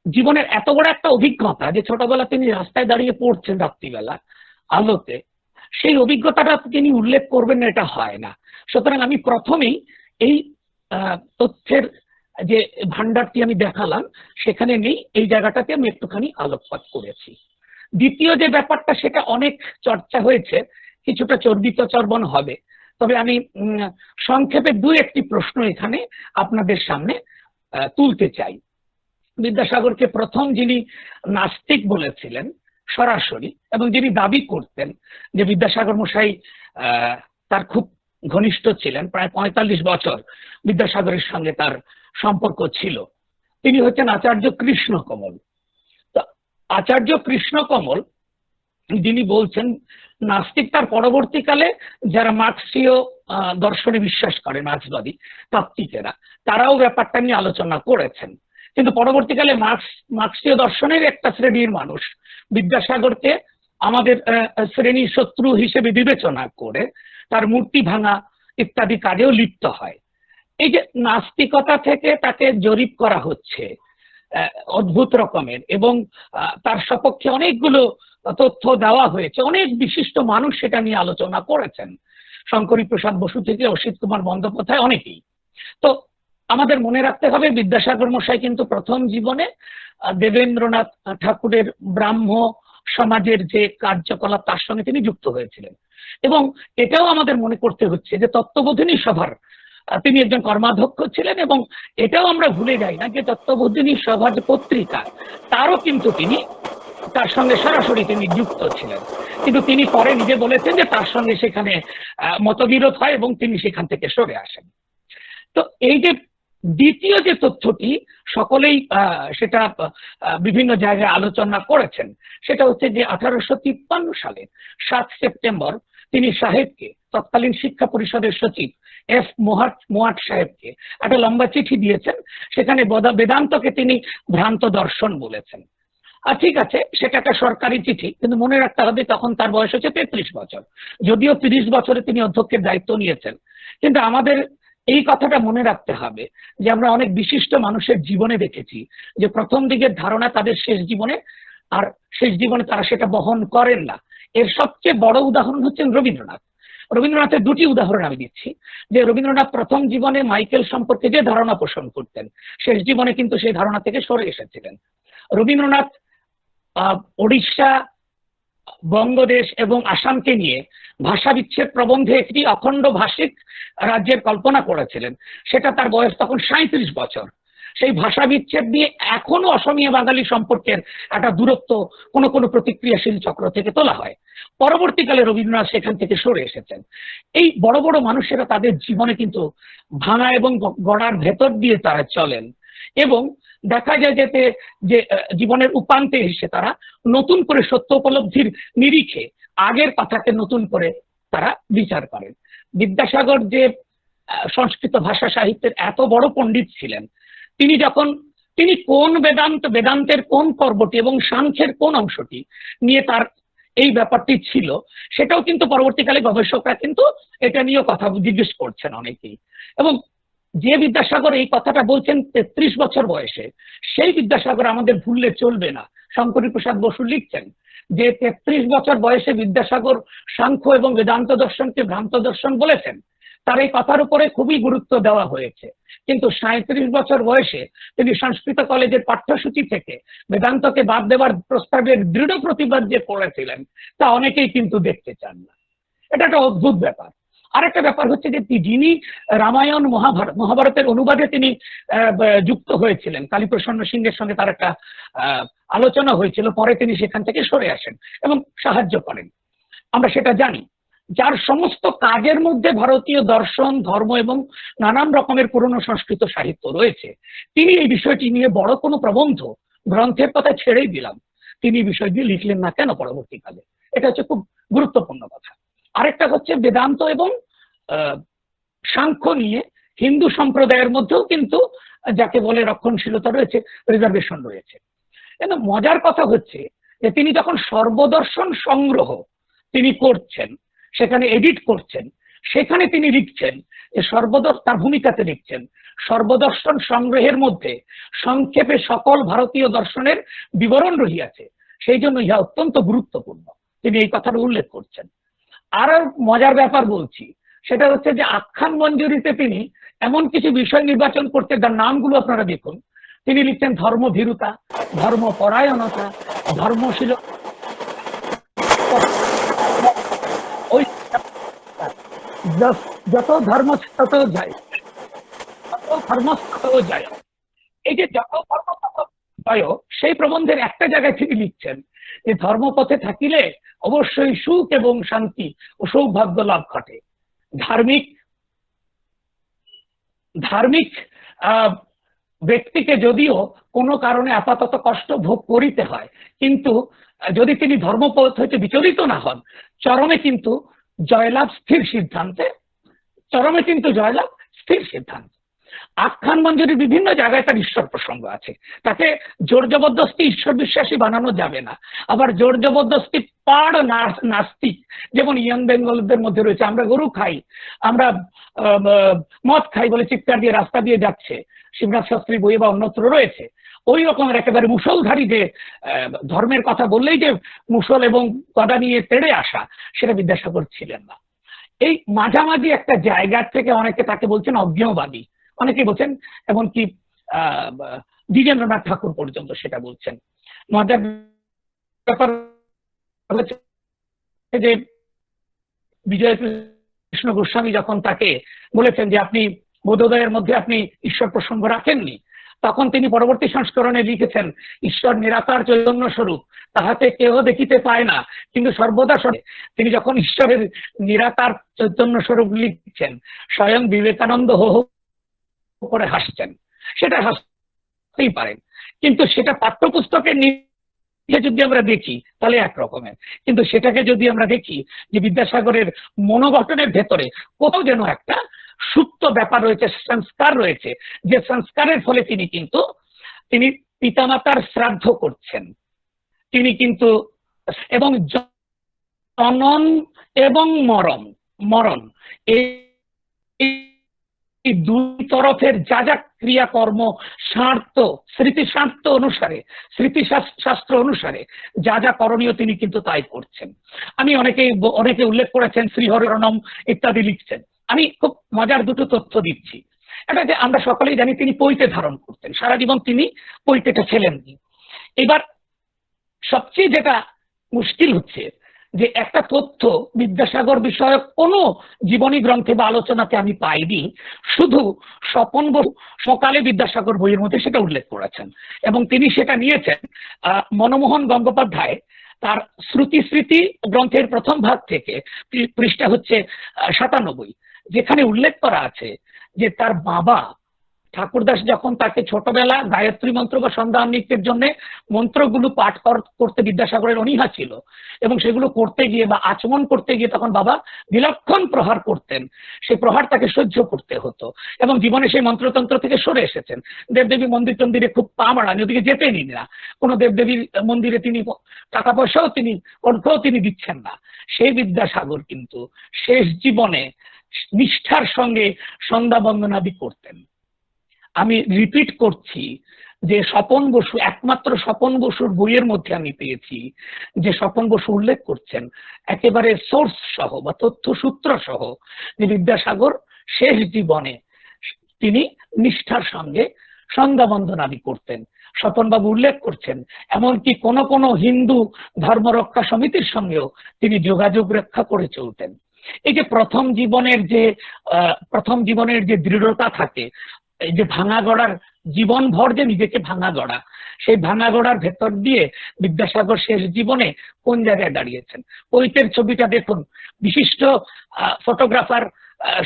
জীবনের এত বড় একটা অভিজ্ঞতা যে ছোটবেলা তিনি রাস্তায় দাঁড়িয়ে পড়ছেন রাত্রিবেলা আলোতে, সেই অভিজ্ঞতাটা তিনি উল্লেখ করবেন না, এটা হয় না। সুতরাং আমি প্রথমেই এই তথ্যের যে ভান্ডারটি আমি দেখালাম সেখানে নেই, এই জায়গাটাতে আমি একটুখানি আলোকপাত করেছি। দ্বিতীয় যে ব্যাপারটা, সেটা অনেক চর্চা হয়েছে, কিছুটা চর্বিত চর্বণ হবে, তবে আমি সংক্ষেপে একটি প্রশ্ন এখানে আপনাদের সামনে তুলতে চাই। বিদ্যাসাগরকে প্রথম যিনি নাস্তিক বলেছিলেন সরাসরি, এবং যিনি দাবি করতেন যে বিদ্যাসাগর মশাই তার খুব ঘনিষ্ঠ ছিলেন, প্রায় ৪৫ বছর বিদ্যাসাগরের সঙ্গে তার সম্পর্ক ছিল, তিনি হচ্ছেন আচার্য কৃষ্ণকমল। তো আচার্য কৃষ্ণকমল যিনি বলছেন নাস্তিক, তার পরবর্তীকালে যারা মার্ক্সীয় দর্শনে বিশ্বাস করে, মার্ক্সবাদী তাত্ত্বিকেরা, তারাও ব্যাপারটা নিয়ে আলোচনা করেছেন। কিন্তু পরবর্তীকালে মার্ক্সীয় দর্শনের একটা শ্রেণীর মানুষ বিদ্যাসাগরকে আমাদের শ্রেণী শত্রু হিসেবে বিবেচনা করে তার মূর্তি ভাঙা ইত্যাদি কাজেও লিপ্ত হয়। এই যে নাস্তিকতা থেকে তাকে জরিপ করা হচ্ছে অদ্ভুত রকমের, এবং তার সপক্ষে অনেকগুলো তথ্য দেওয়া হয়েছে, অনেক বিশিষ্ট মানুষ সেটা নিয়ে আলোচনা করেছেন, শঙ্করী প্রসাদ বসু থেকে অসিত কুমার বন্দ্যোপাধ্যায়, অনেকেই। তো আমাদের মনে রাখতে হবে, বিদ্যাসাগর মশাই কিন্তু প্রথম জীবনে দেবেন্দ্রনাথ ঠাকুরের ব্রাহ্ম সমাজের যে কার্যকলাপ তার সঙ্গে তিনি যুক্ত হয়েছিলেন। এবং এটাও আমাদের মনে করতে হচ্ছে যে তত্ত্ববোধিনী সভার তিনি একজন কর্মাধ্যক্ষ ছিলেন, এবং এটাও আমরা ভুলে যাই না যে তত্ত্ববোধিনী সভা যে পত্রিকা, তারও কিন্তু তিনি তার সঙ্গে সরাসরি তিনি যুক্ত ছিলেন। কিন্তু তিনি পরে নিজে বলেছেন যে তার সঙ্গে সেখানে মতবিরোধ হয় এবং তিনি সেখান থেকে সরে আসেন। তো এই যে দ্বিতীয় যে তথ্যটি সকলেই সেটা বিভিন্ন জায়গায় আলোচনা করেছেন, সেটা হচ্ছে যে 1853 সালের 7 সেপ্টেম্বর তিনি সাহেবকে, তৎকালীন শিক্ষা পরিষদের সচিব এফ মোয়াট সাহেবকে একটা লম্বা চিঠি দিয়েছেন। সেখানে বেদান্তকে তিনি ভ্রান্ত দর্শন বলেছেন। আর ঠিক আছে, সেটা একটা সরকারি চিঠি, কিন্তু মনে রাখতে হবে তখন তার বয়স হচ্ছে 33 বছর, যদিও 30 বছরে তিনি অধ্যক্ষের দায়িত্ব নিয়েছেন। কিন্তু আমাদের এই কথাটা মনে রাখতে হবে যে আমরা অনেক বিশিষ্ট মানুষের জীবনে দেখেছি যে প্রথম দিকের ধারণা তাদের শেষ জীবনে, আর শেষ জীবনে তারা সেটা বহন করেন না। এর সবচেয়ে বড় উদাহরণ হচ্ছেন রবীন্দ্রনাথ। রবীন্দ্রনাথের 2টি উদাহরণ আমি দিচ্ছি। যে রবীন্দ্রনাথ প্রথম জীবনে মাইকেল সম্পর্কে যে ধারণা পোষণ করতেন, শেষ জীবনে কিন্তু সেই ধারণা থেকে সরে এসেছিলেন। রবীন্দ্রনাথ ওড়িশা, বঙ্গদেশ এবং আসামকে নিয়ে ভাষা বিচ্ছেদ প্রবন্ধে একটি অখণ্ড ভাষিক রাজ্যের কল্পনা করেছিলেন। সেটা তার বয়স তখন 37 বছর। সেই ভাষা বিচ্ছেদ নিয়ে এখনো অসমীয়া বাঙালি সম্পর্কের একটা দূরত্ব কোনো কোনো প্রতিক্রিয়াশীল চক্র থেকে তোলা হয়। পরবর্তীকালে রবীন্দ্রনাথ সেখান থেকে সরে এসেছেন। এই বড় বড় মানুষেরা তাদের জীবনে কিন্তু ভাঙা এবং গড়ার ভেতর দিয়ে তারা চলেন, এবং দেখা যায় যেতে যে জীবনের উপান্তে এসে তারা নতুন করে সত্য উপলব্ধির নিরিখে আগের কথাকে নতুন করে তারা বিচার করেন। বিদ্যাসাগর যে সংস্কৃত ভাষা সাহিত্যের এত বড় পণ্ডিত ছিলেন, তিনি কোন বেদান্তের কোন পর্বটি এবং সাংখ্যের কোন অংশটি নিয়ে তার এই ব্যাপারটি ছিল, সেটাও কিন্তু পরবর্তীকালে গবেষকরা কিন্তু এটা নিয়েও কথা জিজ্ঞেস করছেন অনেকেই। এবং যে বিদ্যাসাগর এই কথাটা বলছেন 33 বছর বয়সে, সেই বিদ্যাসাগর আমাদের ভুললে চলবে না। শঙ্করী প্রসাদ বসু লিখছেন যে 33 বছর বয়সে বিদ্যাসাগর সাংখ্য এবং বেদান্ত দর্শনকে ভ্রান্ত দর্শন বলেছেন। তার এই কথার উপরে খুবই গুরুত্ব দেওয়া হয়েছে। কিন্তু 37 বছর বয়সে তিনি সংস্কৃত কলেজের পাঠ্যসূচি থেকে বেদান্তকে বাদ দেওয়ার প্রস্তাবের দৃঢ় প্রতিবাদ যে করেছিলেন, তা অনেকেই কিন্তু দেখতে চান না। এটা একটা অদ্ভুত ব্যাপার। আরেকটা ব্যাপার হচ্ছে যে যিনি রামায়ণ মহাভারতের অনুবাদে তিনি যুক্ত হয়েছিলেন, কালীপ্রসন্ন সিংহের সঙ্গে তার একটা আলোচনা হয়েছিল, পরে তিনি সেখান থেকে সরে আসেন এবং সাহায্য করেন, আমরা সেটা জানি। যার সমস্ত কাজের মধ্যে ভারতীয় দর্শন, ধর্ম এবং নানান রকমের পুরনো সংস্কৃত সাহিত্য রয়েছে, তিনি এই বিষয়টি নিয়ে বড় কোনো প্রবন্ধ গ্রন্থের কথা ছেড়েই দিলাম, তিনি এই বিষয়টি লিখলেন না কেন পরবর্তীকালে? এটা হচ্ছে খুব গুরুত্বপূর্ণ কথা। আরেকটা হচ্ছে বেদান্ত এবং সাংখ্য নিয়ে হিন্দু সম্প্রদায়ের মধ্যেও কিন্তু যাকে বলে রক্ষণশীলতা রয়েছে, রিজার্ভেশন রয়েছে। কিন্তু মজার কথা হচ্ছে যে তিনি যখন সর্বদর্শন সংগ্রহ তিনি করছেন, সেখানে এডিট করছেন, সেখানে তিনি লিখছেন যে তার ভূমিকাতে লিখছেন সর্বদর্শন সংগ্রহের মধ্যে সংক্ষেপে সকল ভারতীয় দর্শনের বিবরণ রহিয়াছে, সেই জন্য ইহা অত্যন্ত গুরুত্বপূর্ণ, তিনি এই কথাটা উল্লেখ করছেন। আর মজার ব্যাপার বলছি, সেটা হচ্ছে যে আখ্যান মঞ্জুরিতে তিনি এমন কিছু বিষয় নির্বাচন করতে, যার নামগুলো আপনারা দেখুন। তিনি লিখছেন ধর্মভীরুতা, ধর্মপরায়ণতা, ধর্মশীল, ওই যত ধর্ম তত যায়, ধর্মস্থ যায়, এই যে যত ধর্ম তত জয়, সেই প্রবন্ধের একটা জায়গায় তিনি লিখছেন যে ধর্মপথে থাকিলে অবশ্যই সুখ এবং শান্তি ও সৌভাগ্য লাভ ঘটে। ধার্মিক ব্যক্তিকে যদিও কোনো কারণে আপাতত কষ্ট ভোগ করিতে হয়, কিন্তু যদি তিনি ধর্মপথ হইতে বিচলিত না হন, চরমে কিন্তু জয়লাভ স্থির সিদ্ধান্তে, আখ্যান মঞ্জুরির বিভিন্ন জায়গায় তার ঈশ্বর প্রসঙ্গ আছে। তাকে জোর জবরদস্তি ঈশ্বর বিশ্বাসী বানানো যাবে না, আবার জোর জবরদস্তি পাড় নাস্তিক, যেমন ইয়াং বেঙ্গলদের মধ্যে রয়েছে, আমরা গরু খাই, আমরা মদ খাই বলে চিৎকার দিয়ে রাস্তা দিয়ে যাচ্ছে, শিবনাথ শাস্ত্রী বইয়ে বা অন্যত্র রয়েছে। ওই রকমের একেবারে মুসলধারী যে ধর্মের কথা বললেই যে মুসল এবং গদা নিয়ে তেড়ে আসা, সেটা বিদ্যাসাগর ছিলেন না। এই মাঝামাঝি একটা জায়গার থেকে অনেকে তাকে বলছেন অজ্ঞেয়বাদী, অনেকে বলছেন, এমনকি দ্বিজেন্দ্রনাথ ঠাকুর পর্যন্ত সেটা বলছেন। মজার ব্যাপার হচ্ছে যে বিজয় কৃষ্ণ গোস্বামী যখন তাকে বলেছেন যে আপনি বোধোদয়ের মধ্যে আপনি ঈশ্বর প্রসঙ্গ রাখেননি, তখন তিনি পরবর্তী সংস্করণে লিখেছেন ঈশ্বর নিরাকার চৈতন্য স্বরূপ, তাহাতে কেহ দেখিতে পায় না কিন্তু সর্বদা শোনে। তিনি যখন ঈশ্বরের নিরাকার চৈতন্য স্বরূপ লিখছেন, স্বয়ং বিবেকানন্দ হো হো করে হাসছেন। সেটা হাসতেই পারেন, কিন্তু সেটা পাঠ্যপুস্তকের নিচে যদি আমরা দেখি তাহলে একরকমের, কিন্তু সেটাকে যদি আমরা দেখি যে বিদ্যাসাগরের মনোগঠনের ভেতরে কোথাও যেন একটা সুপ্ত ব্যাপার রয়েছে, সংস্কার রয়েছে, যে সংস্কারের ফলে তিনি পিতামাতার শ্রাদ্ধ করছেন, তিনি কিন্তু এবং জনন এবং মরণ এই দুই তরফের যা যা ক্রিয়াকর্ম স্মৃতিশাস্ত্র অনুসারে যা যা করণীয় তিনি কিন্তু তাই করছেন। আমি অনেকে উল্লেখ করেছেন শ্রীহরিরণম ইত্যাদি লিখছেন। আমি খুব মজার দুটো তথ্য দিচ্ছি। এটা যে আমরা সকলেই জানি তিনি পৈতে ধারণ করতেন, সারা জীবন তিনি পৈতেটা ছেলেননি। এবার সবচেয়ে যেটা মুশকিল হচ্ছে যে একটা তথ্য বিদ্যাসাগর বিষয়ক কোনো জীবনী গ্রন্থে বা আলোচনাতে আমি পাইনি, শুধু স্বপন বসু সকালে বিদ্যাসাগর বইয়ের মধ্যে সেটা উল্লেখ করেছেন, এবং তিনি সেটা নিয়েছেন মনমোহন গঙ্গোপাধ্যায় তার স্মৃতি গ্রন্থের প্রথম ভাগ থেকে, পৃষ্ঠা হচ্ছে 97, যেখানে উল্লেখ করা আছে যে তার বাবা ঠাকুরদাস যখন তাকে ছোটবেলা গায়ত্রী মন্ত্র বা সন্ধ্যা নৃত্যের জন্য মন্ত্রগুলো পাঠ করতে বিদ্যাসাগরের অনীহা ছিল, এবং সেগুলো করতে গিয়ে বা আচমন করতে গিয়ে তখন বাবা বিলক্ষণ প্রহার করতেন, সেই প্রহার তাকে সহ্য করতে হতো, এবং জীবনে সেই মন্ত্রতন্ত্র থেকে সরে এসেছেন। দেবদেবী মন্দির টন্দিরে খুব পা মারানি, ওদিকে যেতেনি না, কোনো দেবদেবীর মন্দিরে তিনি টাকা পয়সাও অর্থও তিনি দিচ্ছেন না। সেই বিদ্যাসাগর কিন্তু শেষ জীবনে নিষ্ঠার সঙ্গে সন্ধ্যা বন্দনাদি করতেন। আমি রিপিট করছি যে স্বপন বসু, একমাত্র স্বপন বসুর বইয়ের মধ্যে আমি পেয়েছি যে স্বপন বসু উল্লেখ করছেন একেবারে সোর্স সহ বা তথ্য সূত্র সহ যে বিদ্যাসাগর শেষ জীবনে তিনি নিষ্ঠার সঙ্গে সন্ধ্যা বন্দনাদি করতেন। স্বপনবাবু উল্লেখ করছেন এমনকি কোন কোন হিন্দু ধর্ম রক্ষা সমিতির সঙ্গেও তিনি যোগাযোগ রক্ষা করে চলতেন। এই যে প্রথম জীবনের যে দৃঢ়তা থাকে, এই যে ভাঙা গড়ার জীবনভর যে নিজেকে ভাঙা গড়া, সেই ভাঙা গড়ার ভেতর দিয়ে বিদ্যাসাগর শেষ জীবনে কোন জায়গায় দাঁড়িয়েছেন। পৈতের ছবিটা দেখুন, বিশিষ্ট ফটোগ্রাফার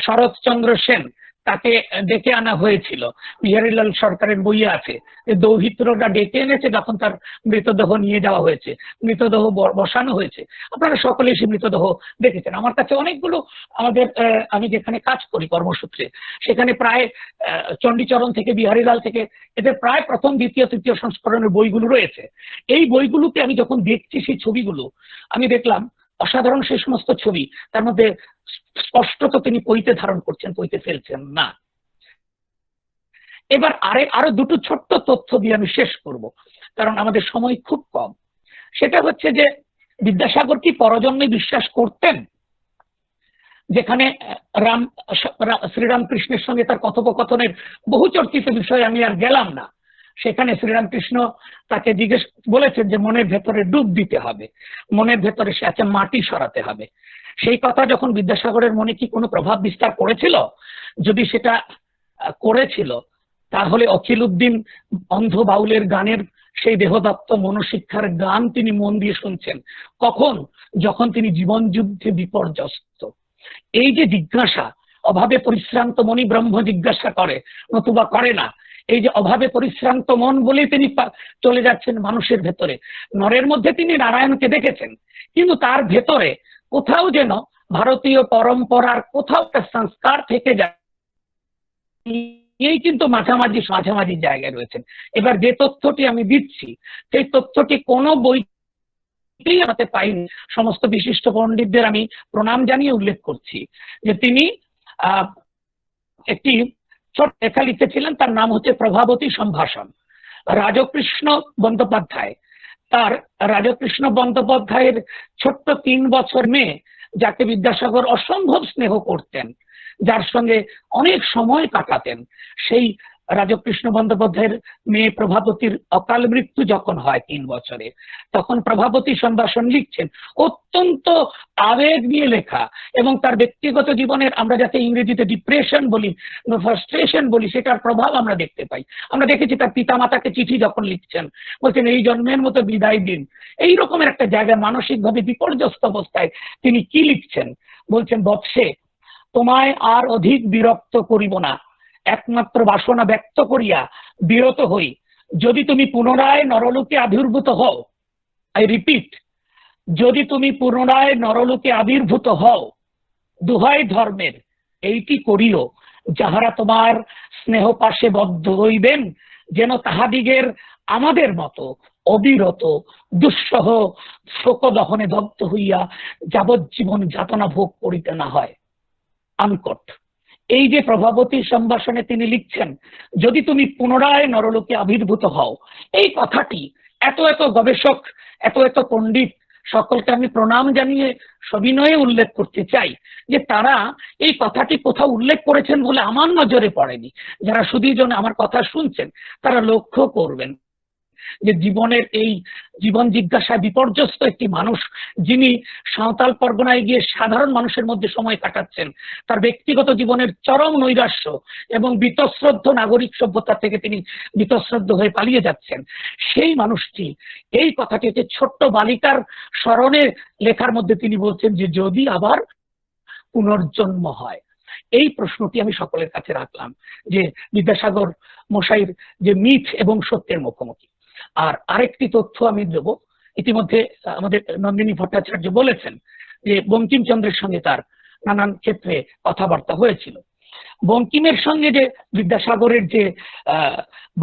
শরৎচন্দ্র সেন তাকে ডেকে আনা হয়েছিল। বিহারীলাল সরকারের বইয়ে আছে যে দৌহিত্ররা ডেকে এনেছে যখন তার মৃতদেহ নিয়ে যাওয়া হয়েছে, মৃতদেহ বসানো হয়েছে। আপনারা সকলেই সেই মৃতদেহ দেখেছেন। আমার কাছে অনেকগুলো আমাদের আমি যেখানে কাজ করি কর্মসূত্রে, সেখানে প্রায় চণ্ডীচরণ থেকে বিহারীলাল থেকে এদের প্রায় প্রথম, দ্বিতীয়, তৃতীয় সংস্করণের বইগুলো রয়েছে। এই বইগুলোকে আমি যখন দেখছি সেই ছবিগুলো, আমি দেখলাম অসাধারণ সেই সমস্ত ছবি। তার মধ্যে স্পষ্টত তিনি পইতে ধারণ করছেন, পইতে ফেলছেন না। এবার আরো দুটো ছোট্ট তথ্য দিয়ে আমি শেষ করব, কারণ আমাদের সময় খুব কম। সেটা হচ্ছে যে বিদ্যাসাগর কি পরজন্মে বিশ্বাস করতেন? যেখানে শ্রীরামকৃষ্ণের সঙ্গে তার কথোপকথনের বহু চর্চিত বিষয়ে আমি আর গেলাম না। সেখানে শ্রীরামকৃষ্ণ তাকে জিজ্ঞেস বলেছেন যে মনের ভেতরে ডুব দিতে হবে, মনের ভেতরে সে আছে মাটি সরাতে হবে। সেই কথা যখন বিদ্যাসাগরের মনে কি কোনো প্রভাব বিস্তার করেছিল? যদি সেটা করেছিল তাহলে অখিল উদ্দিন অন্ধ বাউলের গানের সেই দেহদত্ত মনোশিক্ষার গান তিনি মন দিয়ে শুনছেন। কখন? যখন তিনি জীবন যুদ্ধে বিপর্যস্ত। এই যে জিজ্ঞাসা, অভাবে পরিশ্রান্ত মনি ব্রহ্ম জিজ্ঞাসা করে, নতুবা করে না। এই যে অভাবে পরিশ্রান্ত মন বলেই তিনি চলে যাচ্ছেন মানুষের ভেতরে। নরের মধ্যে তিনি নারায়ণকে দেখেছেন, কিন্তু তার ভেতরে কোথাও যেন ভারতীয় পরম্পরার কোথাও একটা সংস্কার থেকে যায়, এই কিন্তু মাঝামাঝি জায়গায় রয়েছেন। এবার যে তথ্যটি আমি দিচ্ছি, সেই তথ্যটি কোনো বইতেই আমাকে পাইনি। সমস্ত বিশিষ্ট পণ্ডিতদের আমি প্রণাম জানিয়ে উল্লেখ করছি যে তিনি একটি ছোট লেখা লিখেছিলেন, তার নাম হচ্ছে প্রভাবতী সম্ভাষণ। রাজকৃষ্ণ বন্দ্যোপাধ্যায়, তার রাজকৃষ্ণ বন্দ্যোপাধ্যায়ের ছোট্ট 3 বছর মেয়ে, যাকে বিদ্যাসাগর অসম্ভব স্নেহ করতেন, যার সঙ্গে অনেক সময় কাটাতেন, সেই রাজকৃষ্ণ বন্দ্যোপাধ্যায়ের মেয়ে প্রভাবতীর অকাল মৃত্যু যখন হয় 3 বছরে, তখন প্রভাবতী সম্ভাষণ লিখছেন। অত্যন্ত আবেগ নিয়ে লেখা, এবং তার ব্যক্তিগত জীবনের আমরা যাতে ইংরেজিতে ডিপ্রেশন বলি, ফ্রাস্ট্রেশন বলি, সেটার প্রভাব আমরা দেখতে পাই। আমরা দেখেছি তার পিতামাতাকে চিঠি যখন লিখছেন, বলছেন এই জন্মের মতো বিদায় দিন। এই রকমের একটা জায়গায় মানসিকভাবে বিপর্যস্ত অবস্থায় তিনি কি লিখছেন? বলছেন, বৎসে তোমায় আর অধিক বিরক্ত করিব না, একমাত্র বাসনা ব্যক্ত করিয়া বিরত হই। যদি তুমি পুনরায় নরলোকে আবির্ভূত হও, আই রিপিট, যদি তুমি পুনরায় নরলোকে আবির্ভূত হও, দুহাই ধর্মের এইটি করিও, যাহারা তোমার স্নেহ পাশে বদ্ধ হইবেন, যেন তাহাদিগের আমাদের মতো অবিরত দুঃসহ শোক দহনে দগ্ধ হইয়া যাবজ্জীবন যাতনা ভোগ করিতে না হয়। আনকট। এই যে প্রভাবতী সম্ভাষণে তিনি লিখছেন, যদি তুমি পুনরায় নরলোকে আবির্ভূত হও, এই কথাটি এত গবেষক, এত পণ্ডিত সকলকে আমি প্রণাম জানিয়ে সবিনয়ে উল্লেখ করতে চাই যে তারা এই কথাটি কোথাও উল্লেখ করেছেন বলে আমার নজরে পড়েনি। যারা সুধীজন আমার কথা শুনছেন, তারা লক্ষ্য করবেন যে জীবনের এই জীবন জিজ্ঞাসায় বিপর্যস্ত একটি মানুষ, যিনি সাঁওতাল পরগনায় গিয়ে সাধারণ মানুষের মধ্যে সময় কাটাচ্ছেন, তার ব্যক্তিগত জীবনের চরম নৈরাশ্য এবং বীতশ্রদ্ধ নাগরিক সভ্যতা থেকে তিনি বীতশ্রদ্ধ হয়ে পালিয়ে যাচ্ছেন, সেই মানুষটি এই কথাটি হচ্ছে ছোট্ট বালিকার স্মরণে লেখার মধ্যে তিনি বলছেন যে যদি আবার পুনর্জন্ম হয়। এই প্রশ্নটি আমি সকলের কাছে রাখলাম যে বিদ্যাসাগর মশাইয়ের যে মিথ এবং সত্যের মুখোমুখি। আর আরেকটি তথ্য আমি দেব, ইতিমধ্যে আমাদের নন্দিনী ভট্টাচার্য বলেছেন যে বঙ্কিমচন্দ্রের সঙ্গে তার নানান ক্ষেত্রে কথাবার্তা হয়েছিল। বঙ্কিমের সঙ্গে যে বিদ্যাসাগরের যে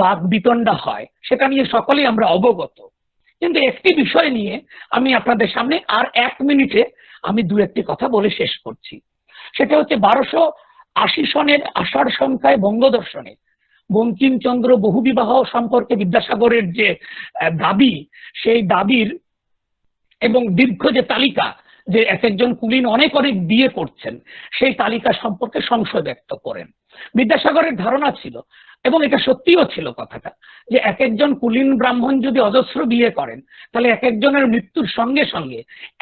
বাদ বিতণ্ডা হয়, সেটা নিয়ে সকলেই আমরা অবগত। কিন্তু একটি বিষয় নিয়ে আমি আপনাদের সামনে আর 1 মিনিটে আমি 2-1টি কথা বলে শেষ করছি। সেটা হচ্ছে 1280 সনের আষাঢ় সংখ্যায় বঙ্গদর্শনে বঙ্কিমচন্দ্র বহুবিবাহ সম্পর্কে বিদ্যাসাগরের যে দাবি, সেই দাবির এবং দীর্ঘ যে তালিকা, যে একজন কুলীন অনেক বিয়ে করছেন, সেই তালিকা সম্পর্কে সংশয় ব্যক্ত করেন। বিদ্যাসাগরের ধারণা ছিল, এবং এটা সত্যিও ছিল কথাটা, যে একজন কুলীন ব্রাহ্মণ যদি অজস্র বিয়ে করেন, তাহলে একজনের মৃত্যুর সঙ্গে সঙ্গে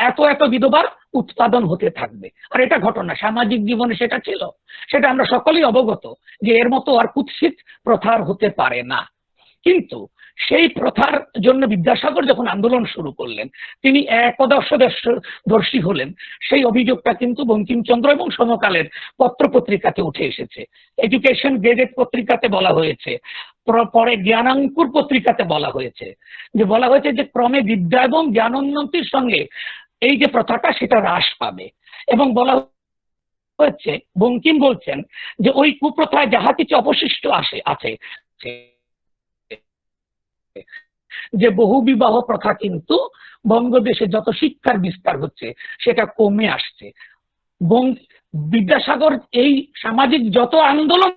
এত বিধবার উৎপাদন হতে থাকবে। আর এটা ঘটনা, সামাজিক জীবনে সেটা ছিল, সেটা আমরা সকলেই অবগত যে এর মতো আর কুৎসিত প্রথার হতে পারে না। কিন্তু সেই প্রথার জন্য বিদ্যাসাগর যখন আন্দোলন শুরু করলেন, তিনি একদর্শী হলেন, সেই অভিযোগটা কিন্তু বঙ্কিমচন্দ্র এবং সমকালের পত্রপত্রিকাতে উঠে এসেছে। এডুকেশন গেজেট পত্রিকাতে বলা হয়েছে, পরে জ্ঞানাঙ্কুর পত্রিকাতে বলা হয়েছে যে ক্রমে বিদ্যা এবং জ্ঞানোন্নতির সঙ্গে এই যে প্রথাটা সেটা হ্রাস পাবে। এবং বলা হচ্ছে, বঙ্কিম বলছেন যে ওই কুপ্রথায় যাহা কিছু অবশিষ্ট আছে যে বহু বিবাহ প্রথা কিন্তু বঙ্গদেশে যত শিক্ষার বিস্তার হচ্ছে সেটা কমে আসছে। বিদ্যাসাগর এই সামাজিক যত আন্দোলন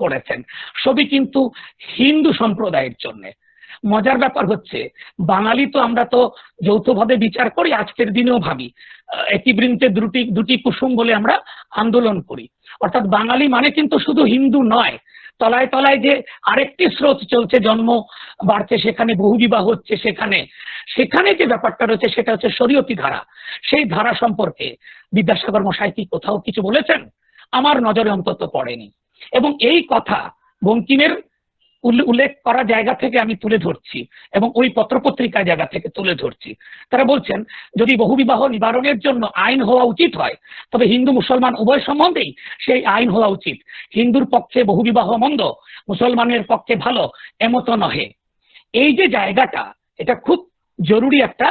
করেছেন সবই কিন্তু হিন্দু সম্প্রদায়ের জন্য। মজার ব্যাপার হচ্ছে, বাঙালি তো আমরা তো যৌথভাবে বিচার করি, আজকের দিনেও ভাবি একই বৃন্তে দুটি কুসুম বলে আমরা আন্দোলন করি। অর্থাৎ বাঙালি মানে কিন্তু শুধু হিন্দু নয়, তলায় তলায় যে আরেকটি স্রোত চলছে, জন্ম বাড়ছে সেখানে, বহু বিবাহ হচ্ছে সেখানে যে ব্যাপারটা রয়েছে সেটা হচ্ছে শরীয়তি ধারা। সেই ধারা সম্পর্কে বিদ্যাসাগর মশাই কি কোথাও কিছু বলেছেন? আমার নজরে অন্তত পড়েনি। এবং এই কথা বঙ্কিমের উল্লেখ করা জায়গা থেকে আমি তুলে ধরছি এবং ওই পত্রপত্রিকার জায়গা থেকে তুলে ধরছি। তারা বলছেন, যদি বহুবিবাহ নিবারণের জন্য আইন হওয়া উচিত হয় তবে হিন্দু মুসলমান উভয় সম্বন্ধেই সেই আইন হওয়া উচিত। হিন্দুর পক্ষে বহুবিবাহ মন্দ, মুসলমানের পক্ষে ভালো এমতো নহে। এই যে জায়গাটা, এটা খুব জরুরি একটা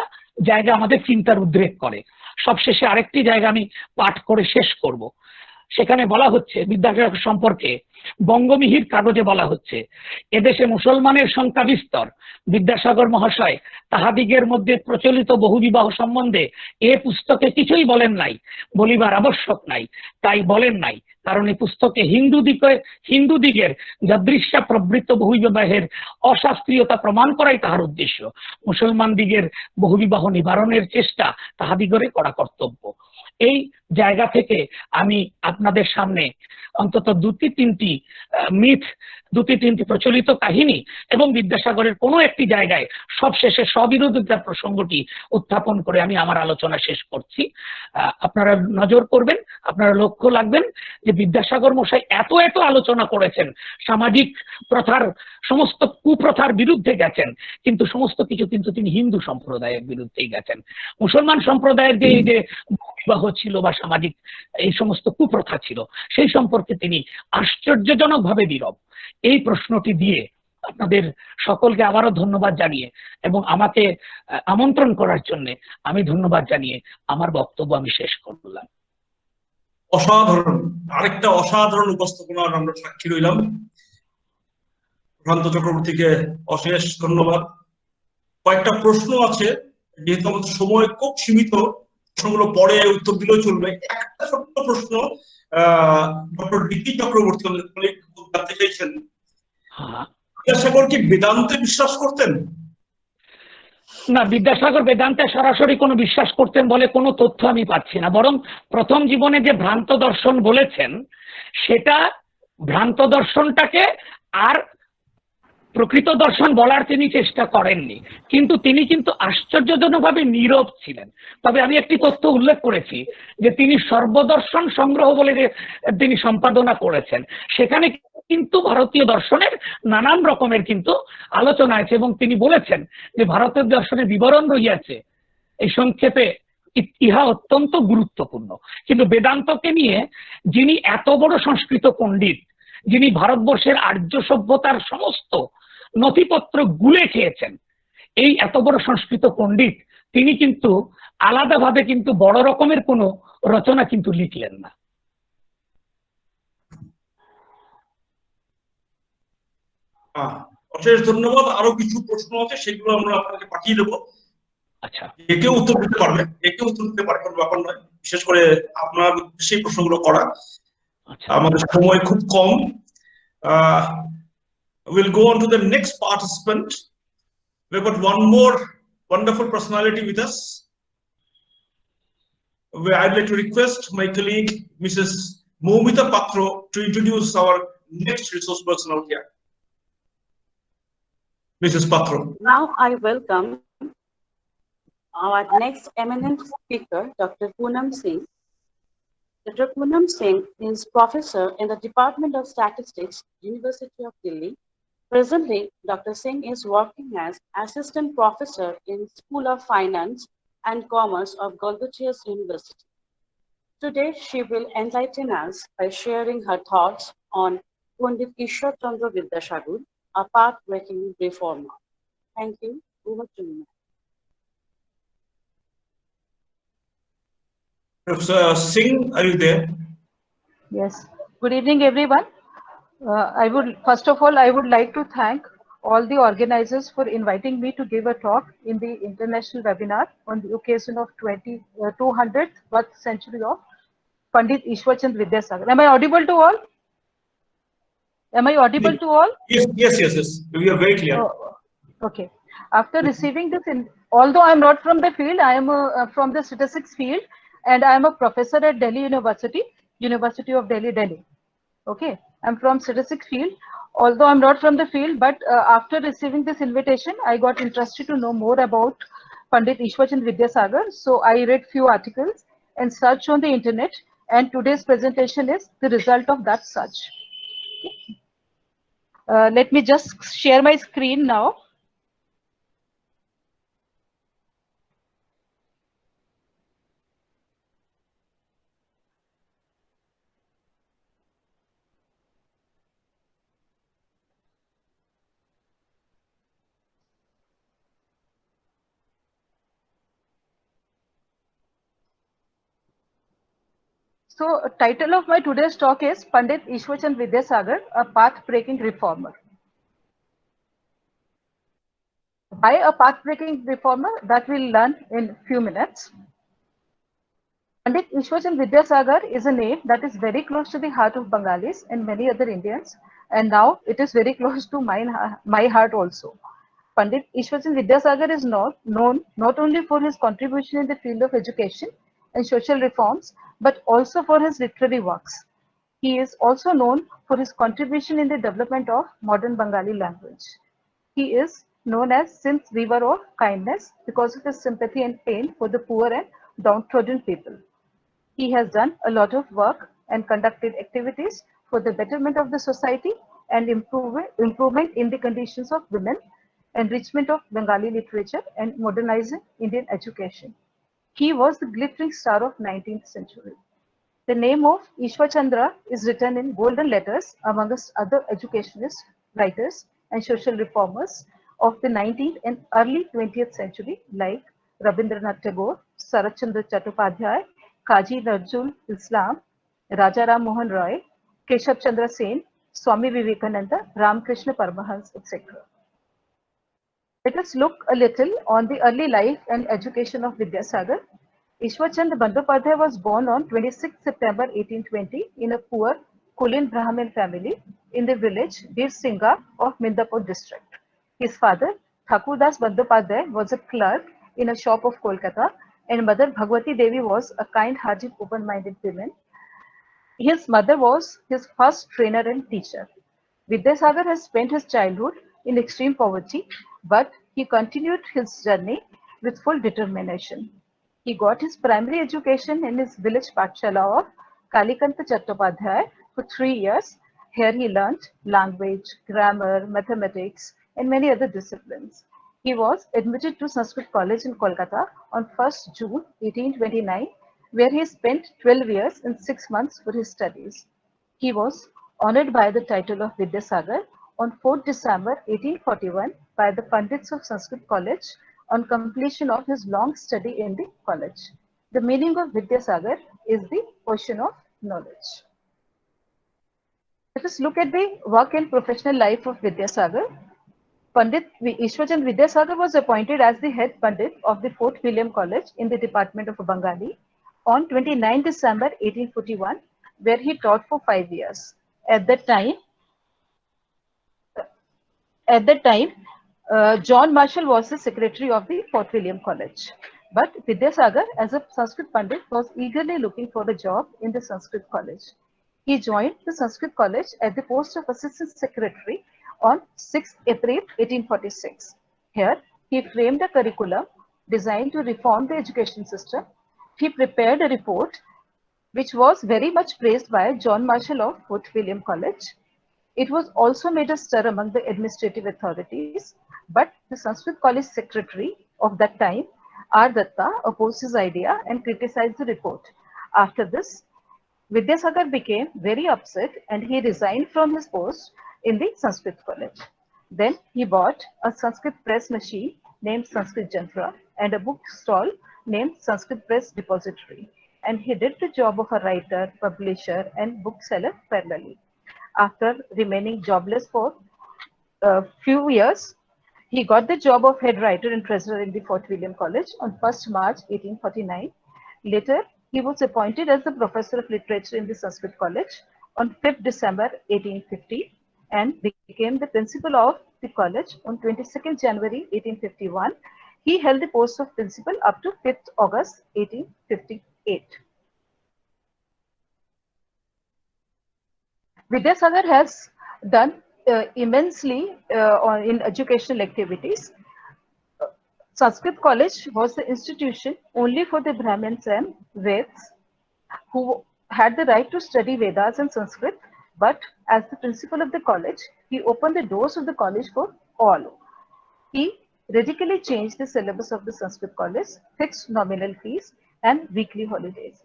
জায়গা, আমাদের চিন্তার উদ্রেক করে। সবশেষে আরেকটি জায়গা আমি পাঠ করে শেষ করব। সেখানে বলা হচ্ছে বিদ্যাসাগর সম্পর্কে, বঙ্গমিহির কাগজে বলা হচ্ছে, এদেশে মুসলমানের সংখ্যা বিস্তর। বিদ্যাসাগর মহাশয় তাহাদিগের মধ্যে প্রচলিত বহুবিবাহ সম্বন্ধে এ পুস্তকে কিছুই বলেন নাই, বলিবার আবশ্যক নাই, তাই বলেন নাই। কারণ এই পুস্তকে হিন্দু দিগের যাদৃশ্যা প্রবৃত্ত বহুবিবাহের অশাস্ত্রীয়তা প্রমাণ করাই তাহার উদ্দেশ্য। মুসলমান দিগের বহুবিবাহ নিবারণের চেষ্টা তাহাদিগরে করা কর্তব্য। এই জায়গা থেকে আমি আপনাদের সামনে অন্তত দুটি তিনটি প্রচলিত কাহিনী এবং বিদ্যাসাগরের কোনো একটি জায়গায় সবশেষে স্ববিরোধিতার প্রসঙ্গটি উত্থাপন করে আমি আমার আলোচনা শেষ করছি। আপনারা নজর করবেন, আপনারা লক্ষ্য রাখবেন যে বিদ্যাসাগর মশাই এত আলোচনা করেছেন, সামাজিক প্রথার সমস্ত কুপ্রথার বিরুদ্ধে গেছেন, কিন্তু সমস্ত কিছু কিন্তু তিনি হিন্দু সম্প্রদায়ের বিরুদ্ধেই গেছেন। মুসলমান সম্প্রদায়ের যে এই যে বিবাহ ছিল বা সামাজিক এই সমস্ত কুপ্রথা ছিল সেই সম্পর্কে তিনি আশ্চর্যজনকভাবে নীরব। এই প্রশ্নটি দিয়ে আপনাদের সকলকে আবারও ধন্যবাদ জানিয়ে এবং আমাকে আমন্ত্রণ করার জন্য আমি ধন্যবাদ জানিয়ে আমার বক্তব্য আমি শেষ করলাম। অসাধারণ, আরেকটা অসাধারণ উপস্থাপনার আমরা সাক্ষী রইলাম। প্রশান্ত চক্রবর্তীকে অশেষ ধন্যবাদ। কয়েকটা প্রশ্ন আছে, যেহেতু আমাদের সময় খুব সীমিত, প্রশ্নগুলো পরে উত্তর দিলেও চলবে। একটা ছোট্ট প্রশ্ন ডক্টর ডিকি চক্রবর্তী জানতে চাইছেন, বিদ্যাসাগর কি বেদান্তে বিশ্বাস করতেন? না, বিদ্যাসাগর বেদান্তে সরাসরি কোনো বিশ্বাস করতেন বলে কোনো তথ্য আমি পাচ্ছি না। বরং প্রথম জীবনে যে ভ্রান্ত দর্শন বলেছেন সেটা ভ্রান্ত দর্শনটাকে আর প্রকৃত দর্শন বলার তিনি চেষ্টা করেননি, কিন্তু তিনি কিন্তু আশ্চর্যজনকভাবে নীরব ছিলেন। তবে আমি একটি তথ্য উল্লেখ করেছি যে তিনি সর্বদর্শন সংগ্রহ বলে যে তিনি সম্পাদনা করেছেন, সেখানে কিন্তু ভারতীয় দর্শনের নানান রকমের কিন্তু আলোচনা আছে এবং তিনি বলেছেন যে ভারতের দর্শনের বিবরণ রইয়াছে, এই সংক্ষেপে ইহা অত্যন্ত গুরুত্বপূর্ণ। কিন্তু বেদান্তকে নিয়ে যিনি এত বড় সংস্কৃত পণ্ডিত, যিনি ভারতবর্ষের আর্য সভ্যতার সমস্ত নথিপত্র গুলে খেয়েছেন, এই এত বড় সংস্কৃত পণ্ডিত তিনি কিন্তু আলাদাভাবে কিন্তু বড় রকমের কোনো রচনা কিন্তু লিখলেন না। অশেষ ধন্যবাদ। আরো কিছু প্রশ্ন আছে, সেগুলো আমরা আপনাকে পাঠিয়ে দেবো। আচ্ছা, একে উত্তর দিতে পারবে, কোনো ব্যাপার নয়, বিশেষ করে আপনার সেই প্রশ্নগুলো করা। আমাদের সময় খুব কম। We'll go on to the next participant. We've got one more wonderful personality with us. I'd like to request my colleague, Mrs. Moumita Patro, to introduce our next resource personnel here. Mrs. Patro. Now I welcome our next eminent speaker, Dr. Poonam Singh. Dr. Poonam Singh is professor in the Department of Statistics, University of Delhi, Presently, Dr. Singh is working as Assistant Professor in School of Finance and Commerce of Golgochias University. Today, she will enlighten us by sharing her thoughts on Pandit Ishwar Chandra Vidyasagar, a path-breaking reformer. Thank you. Over to you. Professor Singh, are you there? Yes. Good evening, everyone. First of all, I would like to thank all the organizers for inviting me to give a talk in the international webinar on the occasion of 200th birth century of Pandit Ishwar Chandra Vidyasagar. Am I audible to all? Am I audible to all? Yes. We are very clear. Oh, okay. After receiving this, although I am not from the field, I am from the statistics field, and I am a professor at Delhi University, University of Delhi, Delhi. Okay, I'm from statistics field. Although I'm not from the field, but after receiving this invitation, I got interested to know more about Pandit Ishwar Chandra Vidyasagar. So I read few articles and searched on the internet, and today's presentation is the result of that search. Let me just share my screen now. So, title of my today's talk is Pandit Ishwar Chandra Vidyasagar, a path-breaking reformer. Why a path-breaking reformer? That we'll learn in few minutes. Pandit Ishwar Chandra Vidyasagar is a name that is very close to the heart of Bengalis and many other Indians, and now it is very close to my heart also. Pandit Ishwar Chandra Vidyasagar is known not only for his contribution in the field of education and social reforms, but also for his literary works. He is also known for his contribution in the development of modern Bengali language. He is known as Sindh's River of Kindness because of his sympathy and pain for the poor and downtrodden people. He has done a lot of work and conducted activities for the betterment of the society and improvement in the conditions of women, enrichment of Bengali literature, and modernizing Indian education. He was the glittering star of 19th century. The name of Ishwar Chandra is written in golden letters amongst other educationists, writers, and social reformers of the 19th and early 20th century like Rabindranath Tagore, Sarat Chandra Chattopadhyay, Kazi Nazrul Islam, Raja Ram Mohan Roy, Keshav Chandra Sen, Swami Vivekananda, Ramakrishna Paramahansa, etc. Let us look a little on the early life and education of Vidyasagar. Ishwar Chandra Bandyopadhyay was born on 26 September 1820 in a poor Kulin Brahmin family in the village Bir Singha of Mindapur district. His father, Thakurdas Bandyopadhyay, was a clerk in a shop of Kolkata, and mother Bhagwati Devi was a kind-hearted, open-minded woman. His mother was his first trainer and teacher. Vidyasagar has spent his childhood in extreme poverty, but he continued his journey with full determination. He got his primary education in his village Pathshala of Kalikanta Chattopadhyay for 3 years. Here he learnt language, grammar, mathematics, and many other disciplines. He was admitted to Sanskrit College in Kolkata on 1st June 1829, where he spent 12 years and 6 months for his studies. He was honored by the title of Vidyasagar on 4th December 1841 by the Pandits of Sanskrit College on completion of his long study in the college. The meaning of Vidyasagar is the ocean of knowledge. Let us look at the work and professional life of Vidyasagar. Pandit Ishwar Chandra Vidyasagar was appointed as the head Pandit of the Fort William College in the Department of Bengali on 29 December 1841, where he taught for 5 years. At that time, John Marshall was the secretary of the Fort William College. But Vidyasagar, as a Sanskrit Pandit, was eagerly looking for a job in the Sanskrit College. He joined the Sanskrit College at the post of Assistant Secretary on 6 April 1846. Here, he framed a curriculum designed to reform the education system. He prepared a report which was very much praised by John Marshall of Fort William College. It was also made a stir among the administrative authorities, but the Sanskrit College secretary of that time, R. Datta, opposed his idea and criticized the report. After this, Vidyasagar became very upset and he resigned from his post in the Sanskrit College. Then he bought a Sanskrit press machine named Sanskrit Jantra and a bookstall named Sanskrit Press Depository. And he did the job of a writer, publisher, and bookseller parallelly. After remaining jobless for a few years, he got the job of head writer and treasurer in the Fort William College on 1st March 1849. Later, he was appointed as the professor of literature in the Sanskrit College on 5th December 1850 and became the principal of the college on 22nd January 1851. He held the post of principal up to 5th August 1858. Vidyasagar has done immensely in educational activities. Sanskrit College was the institution only for the Brahmins and Veds who had the right to study Vedas and Sanskrit, but as the principal of the college, he opened the doors of the college for all. He radically changed the syllabus of the Sanskrit College, fixed nominal fees, and weekly holidays.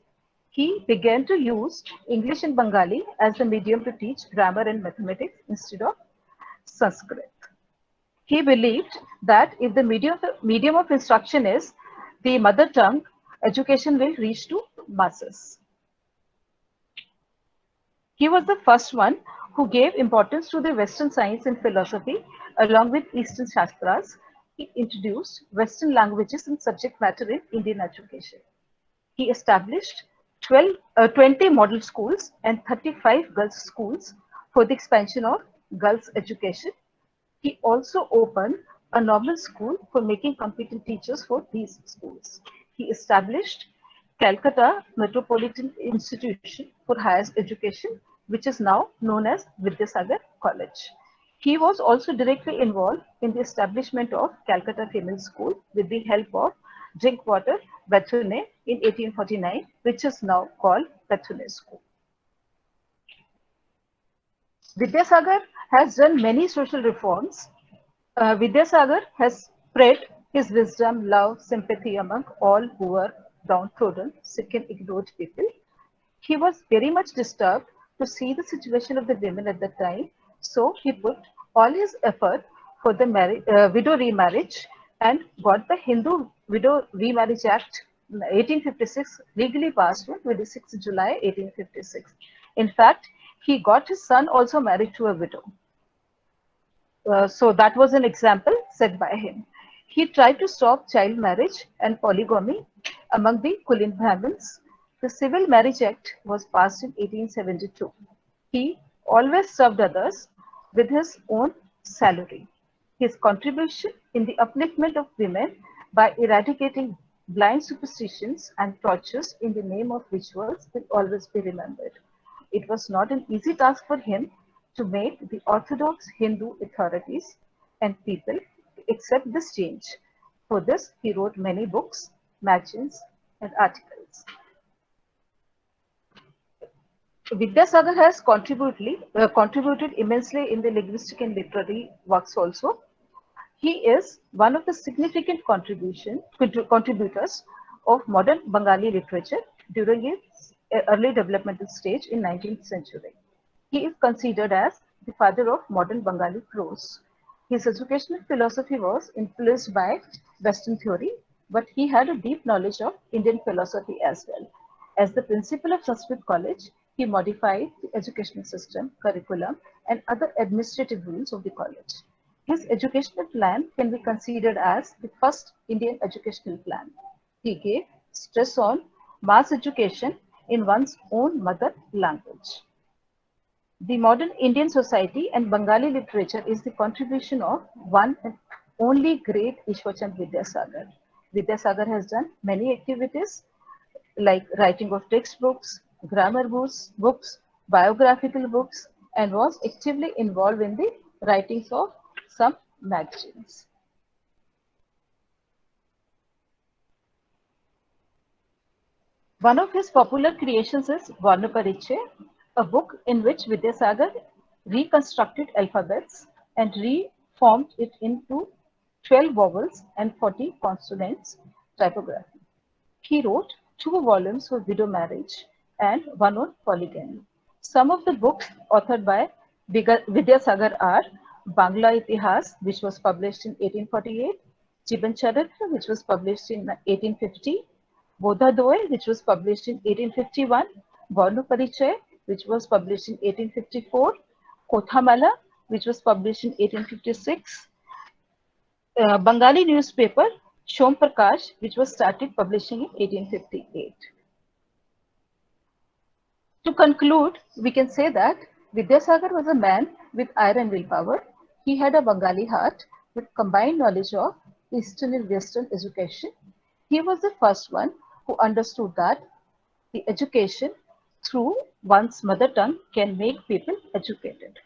He began to use English and Bengali as the medium to teach grammar and mathematics instead of Sanskrit. He believed that if the medium of instruction is the mother tongue, education will reach to masses. He was the first one who gave importance to the Western science and philosophy along with Eastern Shastras. He introduced Western languages and subject matter in Indian education. He established 20 model schools and 35 girls' schools for the expansion of girls' education. He also opened a normal school for making competent teachers for these schools. He established Calcutta Metropolitan Institution for Higher Education, which is now known as Vidyasagar College. He was also directly involved in the establishment of Calcutta Female School with the help of Drinkwater Bethune in 1849, which is now called Bethune School. Vidyasagar has done many social reforms. Vidyasagar has spread his wisdom, love, sympathy among all who were downtrodden, sick and ignored people. He was very much disturbed to see the situation of the women at that time. So he put all his effort for the widow remarriage and got the Hindu Widow Remarriage Act 1856 legally passed on 26 July 1856. In fact, he got his son also married to a widow. So that was an example set by him. He tried to stop child marriage and polygamy among the Kulin Brahmins. The Civil Marriage Act was passed in 1872. He always served others with his own salary. His contribution in the upliftment of women by eradicating blind superstitions and tortures in the name of rituals will always be remembered. It was not an easy task for him to make the orthodox Hindu authorities and people accept this change. For this, he wrote many books, magazines, and articles. Vidyasagar has contributed immensely in the linguistic and literary works also. He is one of the significant contributors of modern Bengali literature during its early developmental stage in 19th century. He is considered as the father of modern Bengali prose. His educational philosophy was influenced by Western theory, but he had a deep knowledge of Indian philosophy as well. As the principal of Sanskrit College, he modified the educational system, curriculum, and other administrative rules of the college. His educational plan can be considered as the first Indian educational plan. He gave stress on mass education in one's own mother language. The modern Indian society and Bengali literature is the contribution of one and only great Ishwarchand Vidyasagar. Vidyasagar has done many activities like writing of textbooks, grammar books, biographical books, and was actively involved in the writings of some magazines. One of his popular creations is Varna Parichay, a book in which Vidyasagar reconstructed alphabets, and reformed it into 12 vowels and 40 consonants typography. He wrote 2 volumes for widow marriage and 1 on polygamy. Some of the books authored by Vidyasagar are Bangla Itihas, which was published in 1848, Jiban Charitra, which was published in 1850, Bodhadoy, which was published in 1851, Varna Parichay, which was published in 1854, Kothamala, which was published in 1856, Bengali newspaper Shom Prakash, which was started publishing in 1858. To conclude, we can say that Vidyasagar was a man with iron willpower. He had a Bengali heart with combined knowledge of Eastern and Western education. He was the first one who understood that the education through one's mother tongue can make people educated.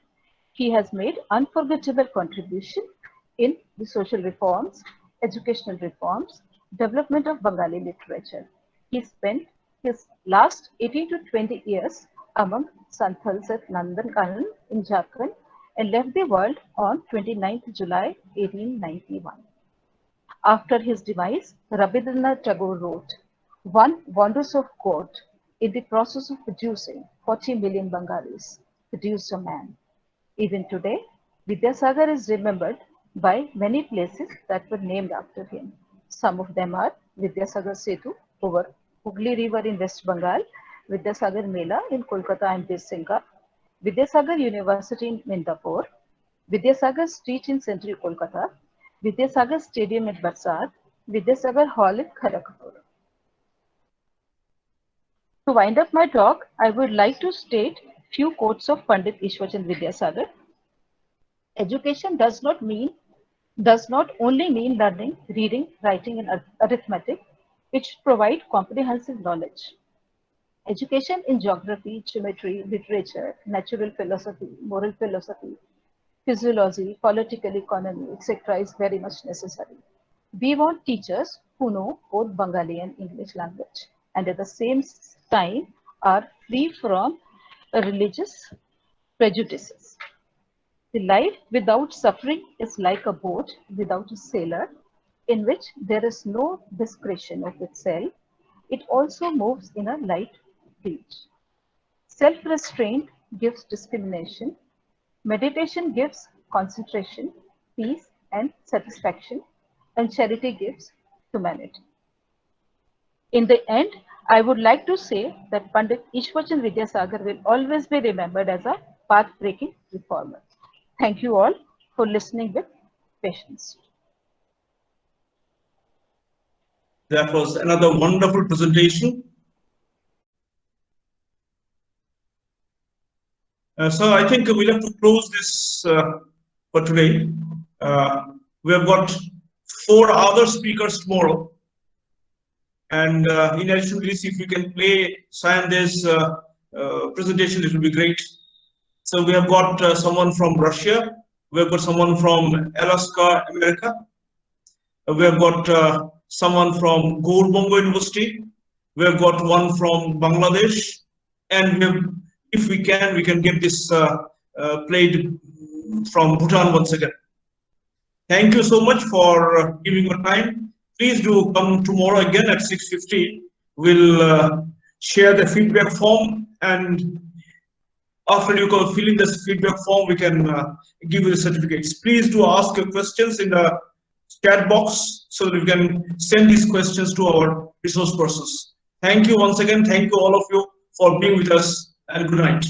He has made unforgettable contribution in the social reforms, educational reforms, development of Bengali literature. He spent his last 18 to 20 years among Santals at Nandankanan in Jharkhand and left the world on 29th July 1891. After his demise, Rabindranath Tagore wrote, "One wonders of God, in the process of producing 40 million Bengalis, produced a man." Even today, Vidyasagar is remembered by many places that were named after him. Some of them are Vidyasagar Setu over Hooghly River in West Bengal, Vidyasagar Mela in Kolkata and Birsinga, Vidyasagar University in Mindapur, Vidyasagar Street in Central Kolkata, Vidyasagar Stadium at Barsad, Vidyasagar Hall in Kharagpur. To wind up my talk, I would like to state few quotes of Pandit Ishwarchand Vidyasagar. Education does not only mean learning, reading, writing, and arithmetic. It should provide comprehensive knowledge. Education in geography, geometry, literature, natural philosophy, moral philosophy, physiology, political economy, etc. is very much necessary. We want teachers who know both Bengali and English language and at the same time are free from religious prejudices. The life without suffering is like a boat without a sailor, in which there is no discretion of itself. It also moves in a light breeze. Self-restraint gives discrimination. Meditation gives concentration, peace, and satisfaction. And charity gives humanity. In the end, I would like to say that Pandit Ishwarchand Vidyasagar will always be remembered as a path-breaking reformer. Thank you all for listening with patience. That was another wonderful presentation. So I think we'll have to close this for today. We have got 4 other speakers tomorrow. And in addition to this, if you can play Sayande's presentation, it will be great. So we have got someone from Russia. We have got someone from Alaska, America. We have got someone from Gaur Bongo University. We have got one from Bangladesh. And we have, if we can get this played from Bhutan once again. Thank you so much for giving your time. Please do come tomorrow again at 6:50. We'll share the feedback form, and after you go fill in this feedback form, we can give you the certificates. Please do ask your questions in the chat box so that we can send these questions to our resource persons. Thank you once again. Thank you all of you for being with us, and good night.